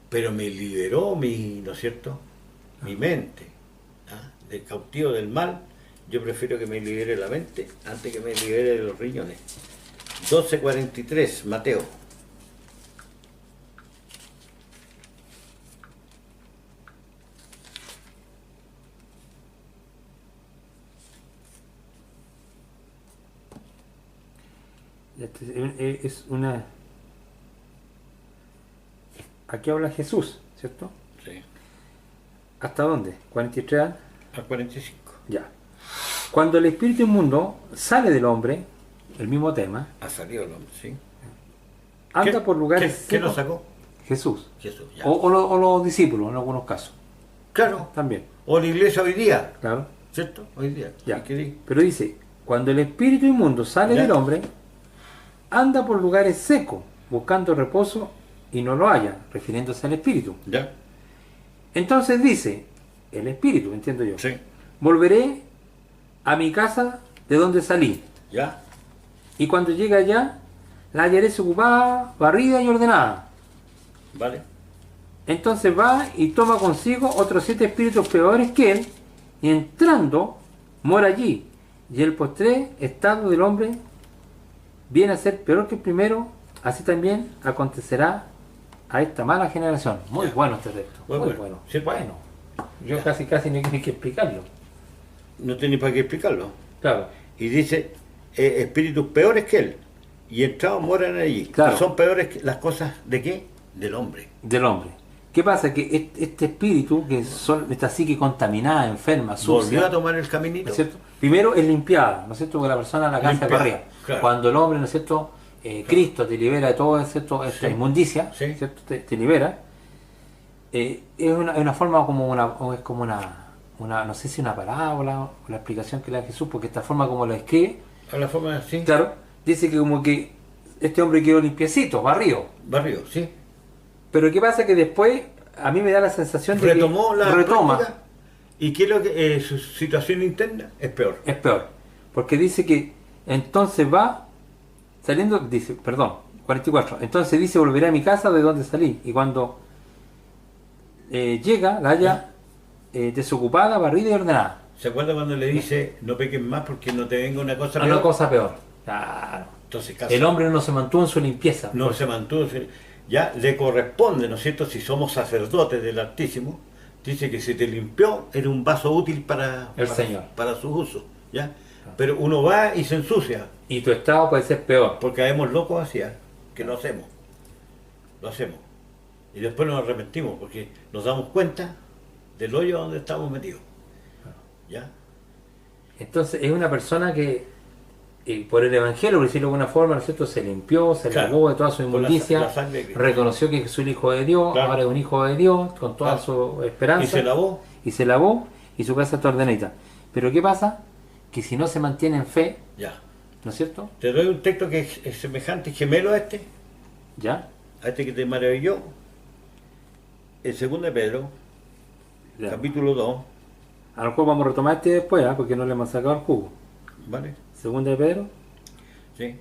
pero me liberó ¿no es cierto? Mi mente, ¿ah? Del cautivo del mal, yo prefiero que me libere la mente antes que me libere de los riñones. 12:43, Mateo. Es una... Aquí habla Jesús, ¿cierto? Sí. ¿Hasta dónde? ¿43? Al 45. Ya. Cuando el espíritu inmundo sale del hombre, el mismo tema, Ha salido el hombre, sí. anda por lugares ¿Qué lo secos. sacó? Jesús. Jesús, ya. O los discípulos en algunos casos. Claro. También, O la iglesia hoy día, claro. ¿cierto? Hoy día. Ya. ¿Y qué di? Pero dice, cuando el espíritu inmundo sale Ya. del hombre, anda por lugares secos, buscando reposo y no lo halla, refiriéndose al espíritu. Ya. Entonces dice, el espíritu, entiendo yo, Sí. volveré a mi casa de donde salí, Ya. y cuando llegue allá, la hallaré desocupada, barrida y ordenada. Vale. Entonces va y toma consigo otros 7 espíritus peores que él, y entrando, mora allí, y el postrer estado del hombre viene a ser peor que el primero, así también acontecerá a esta mala generación. Muy Ya. bueno este texto, Muy muy bueno. bueno. Sí. Bueno, yo Ya. casi no hay que explicarlo. No tiene para qué explicarlo. Claro, Y dice, espíritus peores que él. Y entrados moran allí. Claro. Y son peores que las cosas de qué? Del hombre. del hombre. ¿Qué pasa? Que este espíritu, que está así que contaminada, enferma, Volvió sucia, a tomar el ¿no caminito. es cierto? Primero es limpiada, ¿no es cierto? Porque la persona en la casa de Limpiada, barriga. claro. Cuando el hombre, ¿no es cierto? Cristo te libera de todo esta Sí. inmundicia, Sí. ¿cierto? Te libera. Es una forma como una, no sé si una parábola o la explicación que le da Jesús, porque esta forma como lo escribe, A la forma así. claro, dice que como que este hombre quedó limpiecito, barrido. Barrio, sí. Pero ¿qué pasa? Que después a mí me da la sensación de Retomó que la retoma. práctica. ¿Y qué es lo que su situación interna? Es peor. Es peor. Porque dice que entonces va saliendo, dice, perdón, 44. Entonces dice, volveré a mi casa de donde salí. Y cuando llega, la halla desocupada, barrida y ordenada. ¿Se acuerda cuando le dice, no peques más porque no te venga una cosa A peor? una cosa peor. Claro. Entonces, casi El hombre no se mantuvo en su limpieza. no se mantuvo. Ya le corresponde, ¿no es cierto? Si somos sacerdotes del Altísimo, dice que si te limpió, era un vaso útil El Señor. para sus usos. ¿Ya? Pero uno va y se ensucia, Y tu estado puede ser peor. porque habemos locos así, ¿eh? Que lo hacemos. Lo hacemos. Y después nos arrepentimos, porque nos damos cuenta del hoyo donde estamos metidos. ¿Ya? Entonces es una persona que por el Evangelio, por decirlo de alguna forma, ¿no es cierto? Se limpió, se Claro. lavó de toda su Con la inmundicia, sangre de Cristo. reconoció que Jesús es el Hijo de Dios, Claro. ahora es un Hijo de Dios, con toda Claro. su esperanza. Y se lavó. Y se lavó, y su casa está ordenadita. Pero ¿qué pasa? Que si no se mantiene en fe, Ya. ¿no es cierto? Te doy un texto que es semejante y gemelo a este que te maravilló. El 2 de Pedro, Ya. capítulo 2, A lo mejor vamos a retomar este después, porque no le hemos sacado el jugo. ¿vale? Segunda de Pedro, Sí.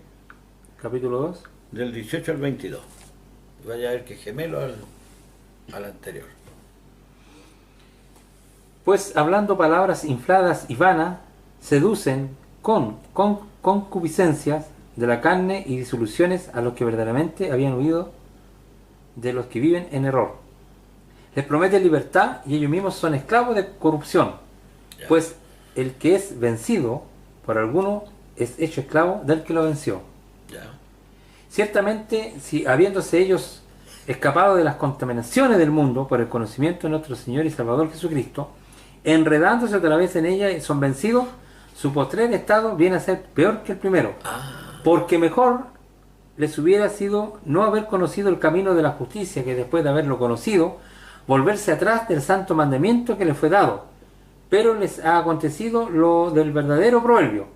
capítulo 2. Del 18 al 22. Vaya a ver que es gemelo al anterior. Pues hablando palabras infladas y vanas, seducen con concupiscencias de la carne y disoluciones a los que verdaderamente habían huido de los que viven en error. Les prometen libertad y ellos mismos son esclavos de corrupción. Ya. Pues el que es vencido por alguno es hecho esclavo del que lo venció. Ya. Ciertamente, si habiéndose ellos escapado de las contaminaciones del mundo por el conocimiento de nuestro Señor y Salvador Jesucristo, enredándose otra vez en ella y son vencidos, su postrer estado viene a ser peor que el primero. Porque mejor les hubiera sido no haber conocido el camino de la justicia, que después de haberlo conocido, volverse atrás del santo mandamiento que les fue dado. Pero les ha acontecido lo del verdadero proverbio: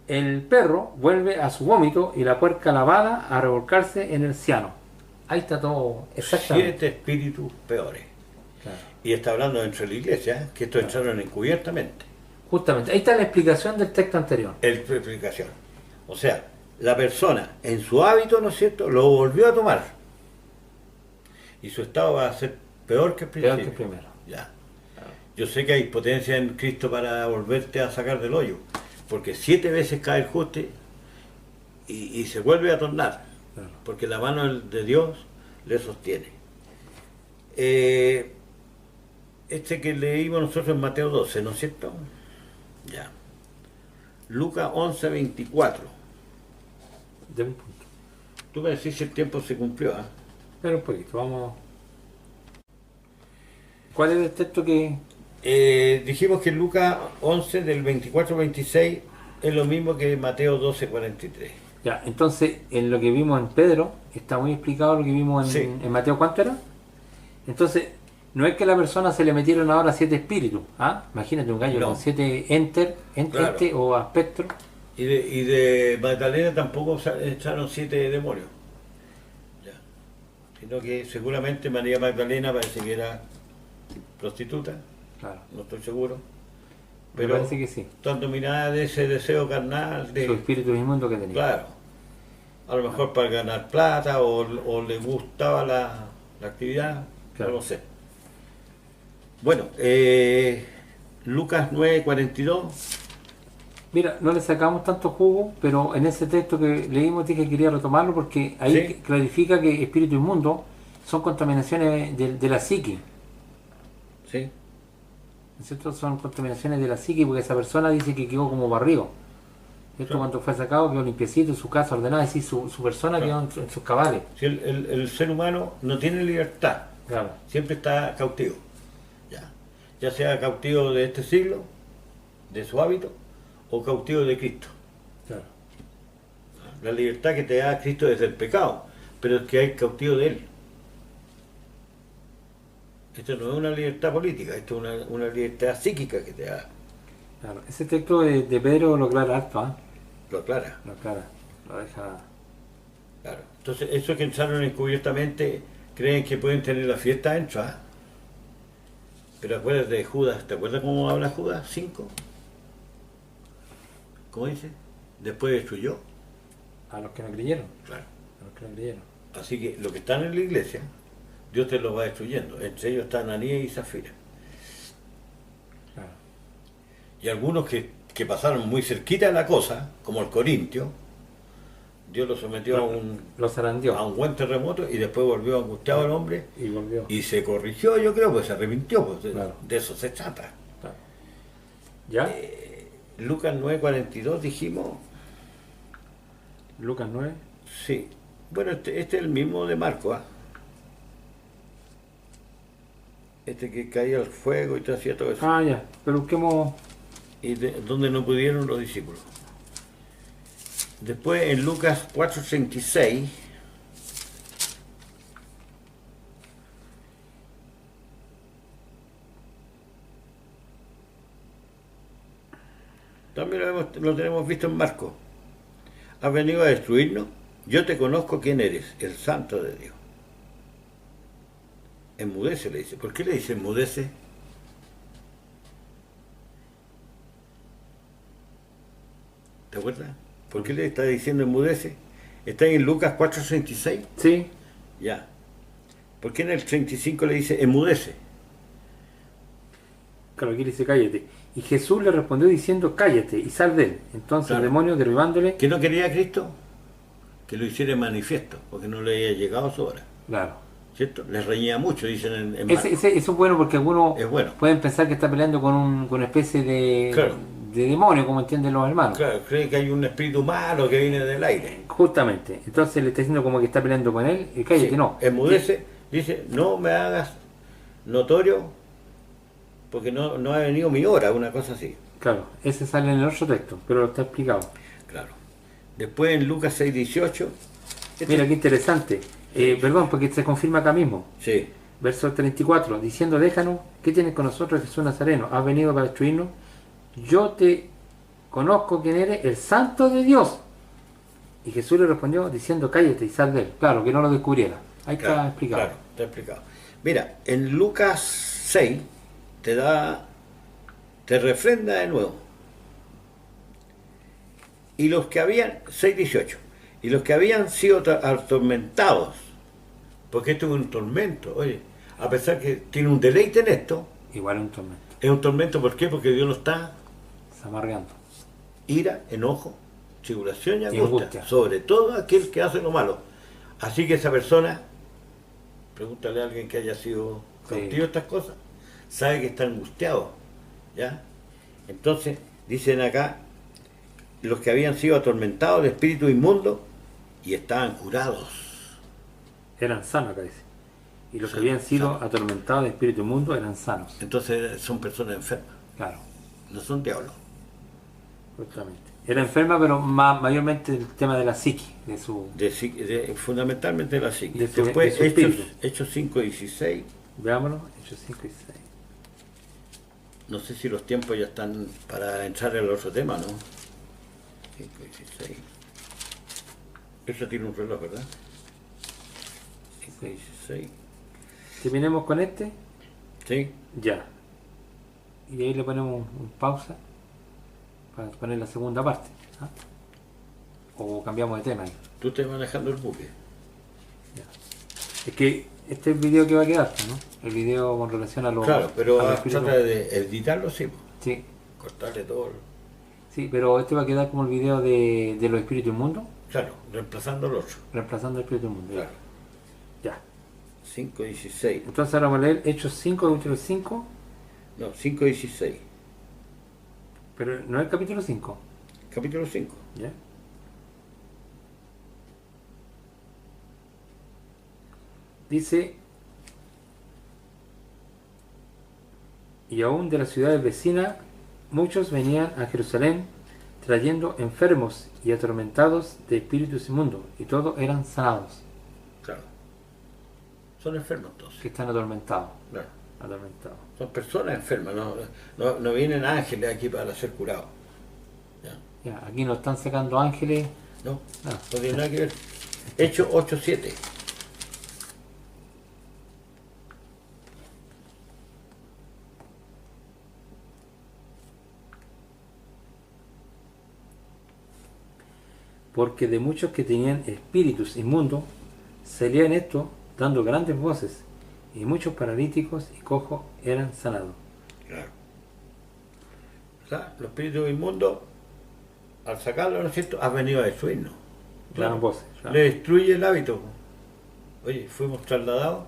el perro vuelve a su vómito y la puerca lavada a revolcarse en el ciano. Ahí está todo exactamente. 7 espíritus peores. Claro. Y está hablando dentro de la iglesia, que estos entraron encubiertamente. Justamente, ahí está la explicación del texto anterior. La explicación. O sea, la persona en su hábito, ¿no es cierto?, lo volvió a tomar. Y su estado va a ser peor que el principio. Peor que el primero. Ya. Yo sé que hay potencia en Cristo para volverte a sacar del hoyo. Porque 7 veces cae el justo y se vuelve a tornar. Claro. Porque la mano de Dios le sostiene. Este que leímos nosotros en Mateo 12, ¿no es cierto? Ya. Lucas 11, 24. De un punto. Tú me decís si el tiempo se cumplió, ¿ah? Pero un poquito, vamos. ¿Cuál es el texto que...? Dijimos que Lucas 11 del 24 al 26 es lo mismo que Mateo 12, 43. Ya, entonces, en lo que vimos en Pedro, está muy explicado lo que vimos Sí. en Mateo, ¿cuánto era? Entonces, no es que a la persona se le metieron ahora 7 espíritus, ¿ah? Imagínate un gallo No. con 7 ente Claro. o aspectos. Y de Magdalena tampoco echaron 7 demonios. Ya. Sino que seguramente María Magdalena parece que era prostituta, Claro, no estoy seguro. me Pero parece que sí. están dominadas de ese deseo carnal de... Su espíritu inmundo que tenía. Claro. A lo mejor para ganar plata o le gustaba la actividad, Claro. no lo sé. Bueno, Lucas 9, 42. Mira, no le sacamos tanto jugo, pero en ese texto que leímos dije que quería retomarlo porque ahí Sí. clarifica que espíritu inmundo son contaminaciones de la psique. Sí. ¿No es cierto? Son contaminaciones de la psique porque esa persona dice que quedó como barrido. ¿Cierto? Claro. Cuando fue sacado quedó limpiecito, su casa ordenada, es decir, su persona Claro. quedó en sus cabales. Si el ser humano no tiene libertad, Claro, siempre está cautivo. Ya sea cautivo de este siglo, de su hábito, o cautivo de Cristo. claro. La libertad que te da Cristo es del pecado, pero es que hay cautivo de Él. Esto no es una libertad política, esto es una libertad psíquica que te da. Claro. Ese texto de Pedro lo aclara harto, ¿ah? Lo aclara. Lo aclara, lo deja... Claro. Entonces, esos que entraron encubiertamente creen que pueden tener la fiesta dentro, ¿ah? Pero acuérdate de Judas, ¿te acuerdas cómo habla Judas 5? ¿Cómo dice? Después destruyó. A los que no creyeron, Claro. a los que no creyeron. Así que los que están en la iglesia, Dios te los va destruyendo. Entre ellos están Ananías y Zafira. Claro. Y algunos que pasaron muy cerquita de la cosa, como el Corintio, Dios los sometió Lo zarandeó a un buen terremoto y después volvió angustiado al hombre y volvió. y se corrigió, yo creo, pues se arrepintió, pues Claro. de eso se trata. Claro. ¿Ya? Lucas 9:42 dijimos, Lucas 9. sí, bueno, este es el mismo de Marco, ¿ah? Este que caía al fuego y te hacía todo eso. Ah, ya, pero busquemos... Y donde no pudieron los discípulos. Después en Lucas 4:36, también lo tenemos visto en Marcos. ¿Has venido a destruirnos? Yo te conozco quién eres, el santo de Dios. Enmudece, le dice. ¿Por qué le dice enmudece? ¿Te acuerdas? ¿Por qué le está diciendo enmudece? Está en Lucas 4:36. Sí, Ya. ¿Por qué en el 35 le dice enmudece? claro, aquí le dice cállate. Y Jesús le respondió diciendo cállate y sal de él. Entonces Claro. el demonio derribándole... ¿Que no quería a Cristo? Que lo hiciera manifiesto, porque no le había llegado su hora. Claro. ¿Cierto? Les reñía mucho, dicen en Eso Marcos. es bueno porque algunos Es bueno. pueden pensar que está peleando con una especie Claro. de demonio, como entienden los hermanos. Claro, cree que hay un espíritu malo que viene del aire. Justamente. Entonces le está diciendo como que está peleando con él y cállate, Sí. no. Enmudece, dice, no me hagas notorio porque no ha venido mi hora, una cosa así. Claro, ese sale en el otro texto, pero está explicado. Claro. Después en Lucas 6:18. Mira qué interesante. Perdón, porque se confirma acá mismo. Sí, Verso 34, diciendo, déjanos, ¿qué tienes con nosotros, Jesús Nazareno? ¿Has venido para destruirnos? Yo te conozco quién eres, el santo de Dios. Y Jesús le respondió diciendo, cállate y sal de él. Claro, que no lo descubriera. Ahí está explicado. Claro, está explicado. Mira, en Lucas 6 te refrenda de nuevo. Y los que habían, 6:18, y los que habían sido atormentados, porque esto es un tormento, oye, a pesar que tiene un deleite en esto, Igual es un tormento. es un tormento, ¿por qué? Porque Dios lo está Se amargando. ira, enojo, tribulación y Y angustia, angustia. sobre todo aquel que hace lo malo. Así que esa persona, pregúntale a alguien que haya sido cautivo de estas cosas, sabe que está angustiado, ¿ya? Entonces, dicen acá, los que habían sido atormentados de espíritu inmundo y estaban curados. Eran sanos, acá dice. Y los que Sí, habían sido sanos. atormentados de espíritu inmundo eran sanos. Entonces son personas enfermas, Claro, no son diablos. justamente. Era enferma, pero mayormente el tema de la psique, de su... Fundamentalmente la psique. De su Después, espíritu. Hechos 5:16. Veámoslo, Hechos 5 y 6. No sé si los tiempos ya están para entrar en el otro tema, ¿no? 5:16. Eso tiene un reloj, ¿verdad? 5:16. Terminemos con este, Sí. ya. Y ahí le ponemos un pausa para poner la segunda parte. ¿Ah? O cambiamos de tema ahí. Tú estás manejando el buque. Ya. Es que este es el video que va a quedar, ¿no? El video con relación a los... Claro, pero a los espíritus. trata de editarlo, sí. Sí, Cortarle todo. sí, pero este va a quedar como el video de los espíritus inmundos, Claro, reemplazando el otro. reemplazando el espíritu inmundo. Claro. Ya. 5:16. Entonces ahora vamos a leer Hechos 5, capítulo 5, No, 5:16. pero no es el capítulo 5. Capítulo 5. ¿Ya? Dice, y aún de las ciudades vecinas muchos venían a Jerusalén trayendo enfermos y atormentados de espíritus inmundos, y todos eran sanados, Claro. Son enfermos entonces. que están atormentados. Claro. Atormentados. Son personas enfermas, no vienen ángeles aquí para ser curados. ¿Ya? Ya, aquí nos están sacando ángeles. No, Ah. no tiene nada que ver. Hechos 8:7. Porque de muchos que tenían espíritus inmundos salían estos dando grandes voces, y muchos paralíticos y cojos eran sanados. Claro. O sea, los espíritus inmundos, al sacarlo, ¿no es cierto?, has venido a destruirnos. Daban voces. Claro. Le destruye el hábito. Oye, fuimos trasladados,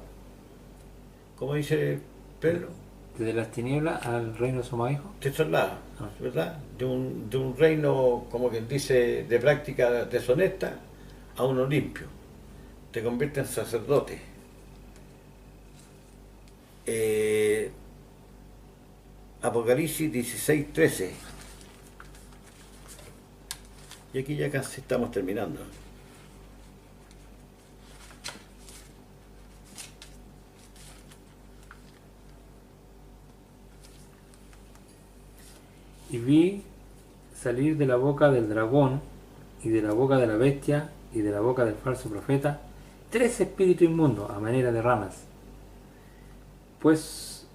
como dice Pedro, Desde las tinieblas al reino de su amado Hijo. te traslada, Ah. ¿verdad? De un reino, como quien dice, de práctica deshonesta a uno limpio. Te convierte en sacerdote. Apocalipsis 16:13. Y aquí ya casi estamos terminando. Y vi salir de la boca del dragón, y de la boca de la bestia, y de la boca del falso profeta, 3 espíritus inmundos a manera de ranas. Pues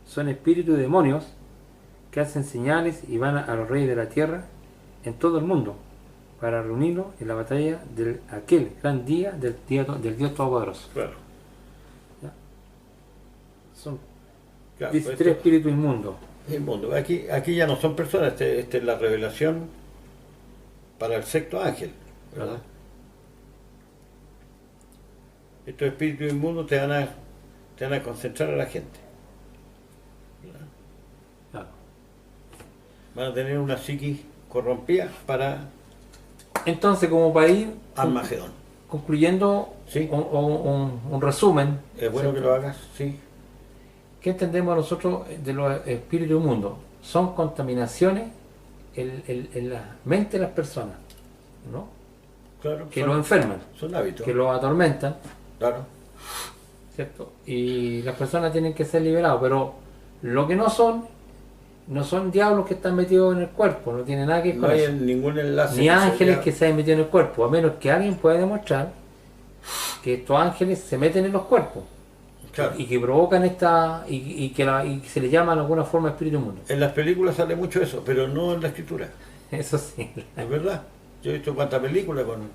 son espíritus de demonios que hacen señales y van a los reyes de la tierra en todo el mundo para reunirlos en la batalla de aquel gran día del Dios Todopoderoso. Claro. Son, Claro, dice, pues 3 esto espíritus inmundos. es el mundo. Aquí ya no son personas, esta es la revelación para el sexto ángel, ¿verdad? Claro. Estos espíritus inmundos te van a concentrar a la gente. ¿Verdad? Claro. Van a tener una psiquis corrompida para Entonces, como para ir Armagedón. concluyendo Sí. un resumen, Es bueno que lo hagas, sí. ¿qué entendemos nosotros de los espíritus inmundos? Son contaminaciones en la mente de las personas, ¿no? Claro. Que lo enferman, Son hábitos. que lo atormentan, Claro. ¿cierto? Y las personas tienen que ser liberadas, pero lo que no son no son diablos que están metidos en el cuerpo, no tiene nada que ver No con hay eso. ningún enlace. Ni ángeles que se hayan metido en el cuerpo, a menos que alguien pueda demostrar que estos ángeles se meten en los cuerpos. Claro. Y que provocan esta. Y que se le llama de alguna forma espíritu inmundo. En las películas sale mucho eso, pero no en la escritura. Eso sí. Es verdad. Yo he visto cuántas películas con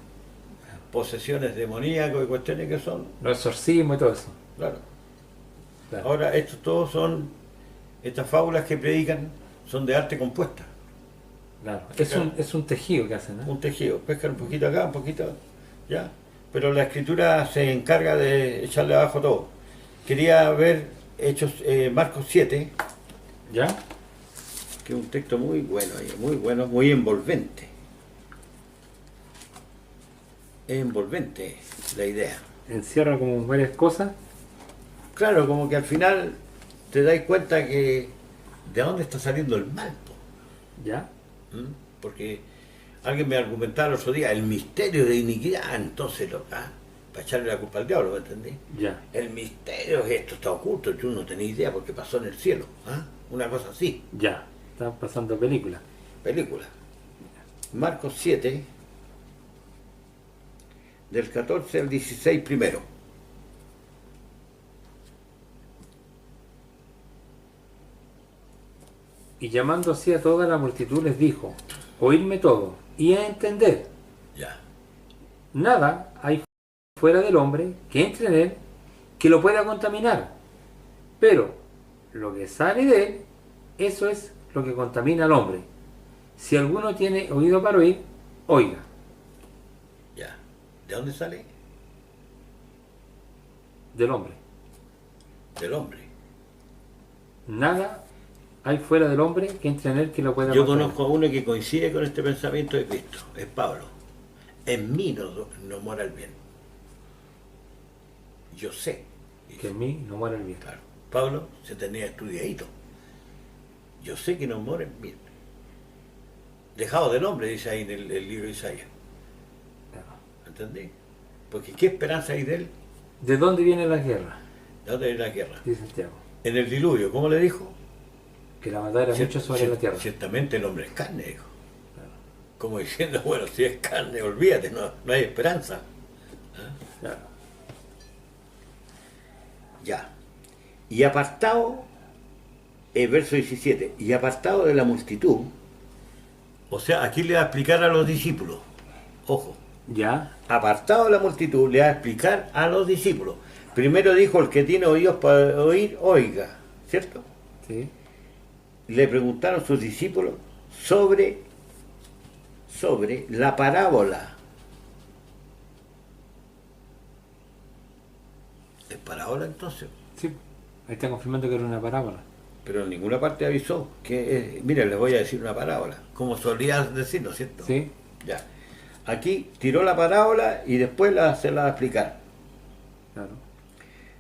posesiones demoníacas y cuestiones que son. Los exorcismos y todo eso. Claro. Claro. Ahora, estos todos son. Estas fábulas que predican son de arte compuesta. Claro. Claro. Es un tejido que hacen, ¿no? Un tejido. Pescan un poquito acá, un poquito. Ya. Pero la escritura se encarga de echarle abajo todo. Quería ver Hechos, Marcos 7, ¿Ya? que es un texto muy bueno, muy envolvente. Es envolvente la idea. Encierra como varias cosas. Claro, como que al final te das cuenta que de dónde está saliendo el mal, po. ¿Ya? ¿Mm? Porque alguien me argumentaba el otro día, el misterio de iniquidad, entonces para echarle la culpa al diablo, ¿me entendí? Ya. El misterio es esto, está oculto, tú no tenés idea porque pasó en el cielo, ¿ah? Una cosa así. Ya. Están pasando películas. Película. Marcos 7, del 14 al 16 primero. Y llamando así a toda la multitud les dijo: oídme todo y a entender. Ya. Nada hay fuera del hombre que entre en él que lo pueda contaminar. Pero lo que sale de él, eso es lo que contamina al hombre. Si alguno tiene oído para oír, oiga. Ya. ¿De dónde sale? Del hombre. Del hombre. Nada hay fuera del hombre que entre en él que lo pueda Yo contaminar. conozco a uno que coincide con este pensamiento de Cristo, es Pablo. En mí no mora el bien. Yo sé. Que en mí no muera el bien. Claro. Pablo se tenía estudiadito. Yo sé que no mora el bien. Dejado del hombre, dice ahí en el libro de Isaías. Claro. ¿Entendí? Porque ¿qué esperanza hay de él? ¿De dónde viene la guerra? ¿De dónde viene la guerra? Dice Santiago. En el diluvio, ¿cómo le dijo? Que la maldad era mucho sobre la tierra. Ciertamente el hombre es carne, dijo. Claro. Como diciendo, bueno, si es carne, olvídate, no hay esperanza. Claro. Ya. Y apartado, verso 17, y apartado de la multitud, o sea, aquí le va a explicar a los discípulos, ojo, Ya. apartado de la multitud, le va a explicar a los discípulos. Primero dijo, el que tiene oídos para oír, oiga, ¿cierto? Sí. Le preguntaron sus discípulos sobre la parábola. ¿Es parábola entonces? Sí. Ahí está confirmando que era una parábola. Pero en ninguna parte avisó que, mire, les voy a decir una parábola, como solía decir, ¿no es cierto? Sí. Ya. Aquí tiró la parábola y después se la va a explicar. Claro.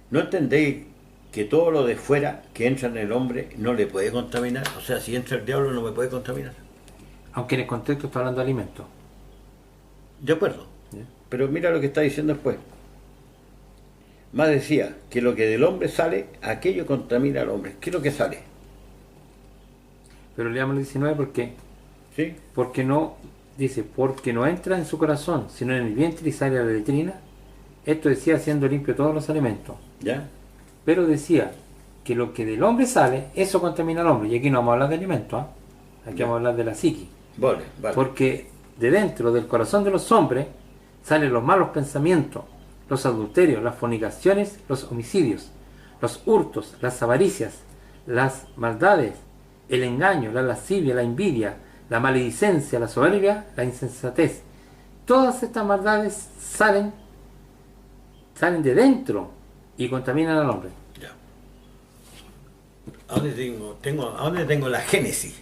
¿No entendéis que todo lo de fuera que entra en el hombre no le puede contaminar? O sea, si entra el diablo no me puede contaminar. Aunque en el contexto está hablando de alimentos. De acuerdo. ¿Ya? Pero mira lo que está diciendo después. Más decía que lo que del hombre sale, aquello contamina al hombre. ¿Qué es lo que sale? Pero leamos el 19 porque ¿Sí? porque no entra en su corazón, sino en el vientre y sale a la letrina. Esto decía haciendo limpio todos los alimentos. ¿Ya? Pero decía que lo que del hombre sale, eso contamina al hombre. Y aquí no vamos a hablar de alimentos, ¿ah? Aquí Ya. vamos a hablar de la psiqui. Vale, vale. Porque de dentro del corazón de los hombres salen los malos pensamientos, los adulterios, las fornicaciones, los homicidios, los hurtos, las avaricias, las maldades, el engaño, la lascivia, la envidia, la maledicencia, la soberbia, la insensatez. Todas estas maldades salen de dentro y contaminan al hombre. Ya. ¿A dónde tengo la génesis?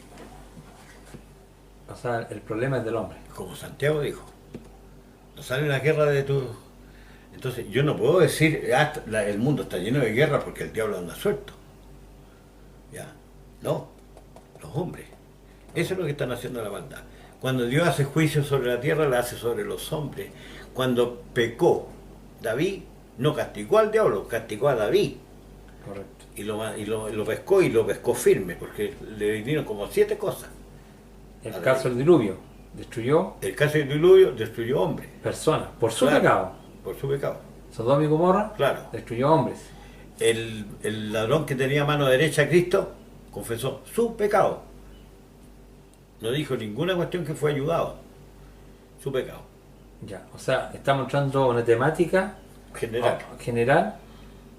O sea, el problema es del hombre. Como Santiago dijo. No sale la guerra de tu... Entonces, yo no puedo decir, el mundo está lleno de guerra porque el diablo anda suelto. ¿Ya? No, los hombres. Eso es lo que están haciendo la maldad. Cuando Dios hace juicio sobre la tierra, la hace sobre los hombres. Cuando pecó David, no castigó al diablo, castigó a David. Correcto. lo pescó firme, porque le vinieron como 7 cosas. El caso del diluvio destruyó El caso del diluvio destruyó hombres, personas por su Claro. pecado. por su pecado. Sodoma y Gomorra Claro. destruyó hombres. El ladrón que tenía mano derecha a Cristo confesó su pecado. No dijo ninguna cuestión que fue ayudado. Su pecado. Ya, o sea, estamos entrando a una temática General. general,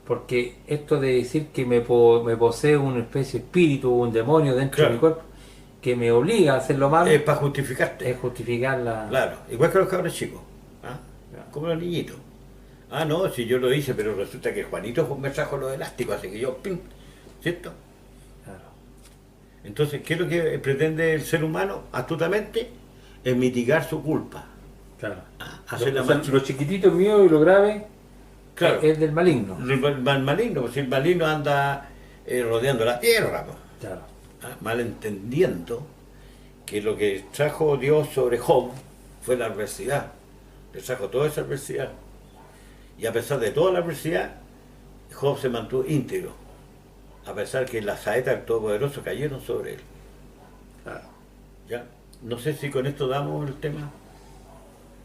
porque esto de decir que me posee una especie de espíritu, un demonio dentro Claro. de mi cuerpo, que me obliga a hacer lo malo, Es para justificarte. es justificar la... Claro, igual que los cabros chicos. ¿Ah? Claro. Como los niñitos. Ah, no, si yo lo hice, pero resulta que Juanito me trajo los elásticos, así que yo, ¡pim! ¿Cierto? Claro. Entonces, ¿qué es lo que pretende el ser humano astutamente? Es mitigar su culpa. Claro. Hacerla O sea, más lo chiquitito mío y lo grave Claro. es del maligno. El maligno, pues si el maligno anda rodeando la tierra, pues, Claro. mal entendiendo que lo que trajo Dios sobre Job fue la adversidad. Le trajo toda esa adversidad. Y a pesar de toda la adversidad, Job se mantuvo íntegro. A pesar que las saetas del Todopoderoso cayeron sobre él. Claro. ¿Ya? No sé si con esto damos el tema.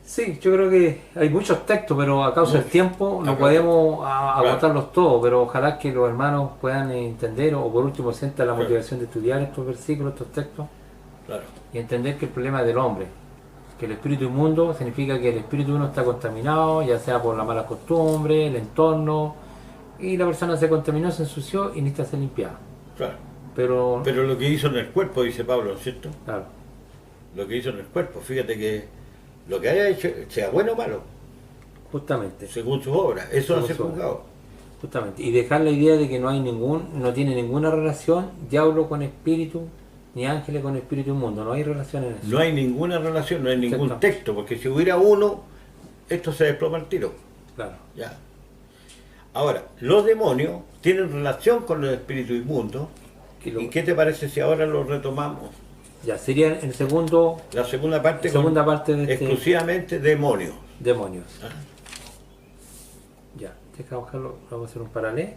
Sí, yo creo que hay muchos textos, pero a causa del tiempo no Acá. podemos Claro. agotarlos todos, pero ojalá que los hermanos puedan entender o por último sientan la Claro. motivación de estudiar estos versículos, estos textos Claro. y entender que el problema es del hombre, que el espíritu inmundo significa que el espíritu de uno está contaminado, ya sea por la mala costumbre, el entorno, y la persona se contaminó, se ensució y necesita ser limpiada. Claro. Pero, Pero lo que hizo en el cuerpo, dice Pablo, ¿cierto? claro, Lo que hizo en el cuerpo, fíjate que lo que haya hecho, sea bueno o malo, justamente. según sus obras, eso Según hace sus obras. juzgado. Justamente, y dejar la idea de que no tiene ninguna relación diablo con espíritu, ni ángeles con espíritu inmundo, no hay relación en eso. No hay ninguna relación, no hay ningún Exacto. texto, porque si hubiera uno, esto se desploma al tiro. Claro, Ya. Ahora, los demonios tienen relación con los espíritus inmundos. que lo- ¿Y qué te parece si ahora lo retomamos? ya sería el segundo La segunda parte, Segunda parte de este- exclusivamente demonios. demonios. ¿Ah? Ya, deja bajarlo, vamos a hacer un paralelo.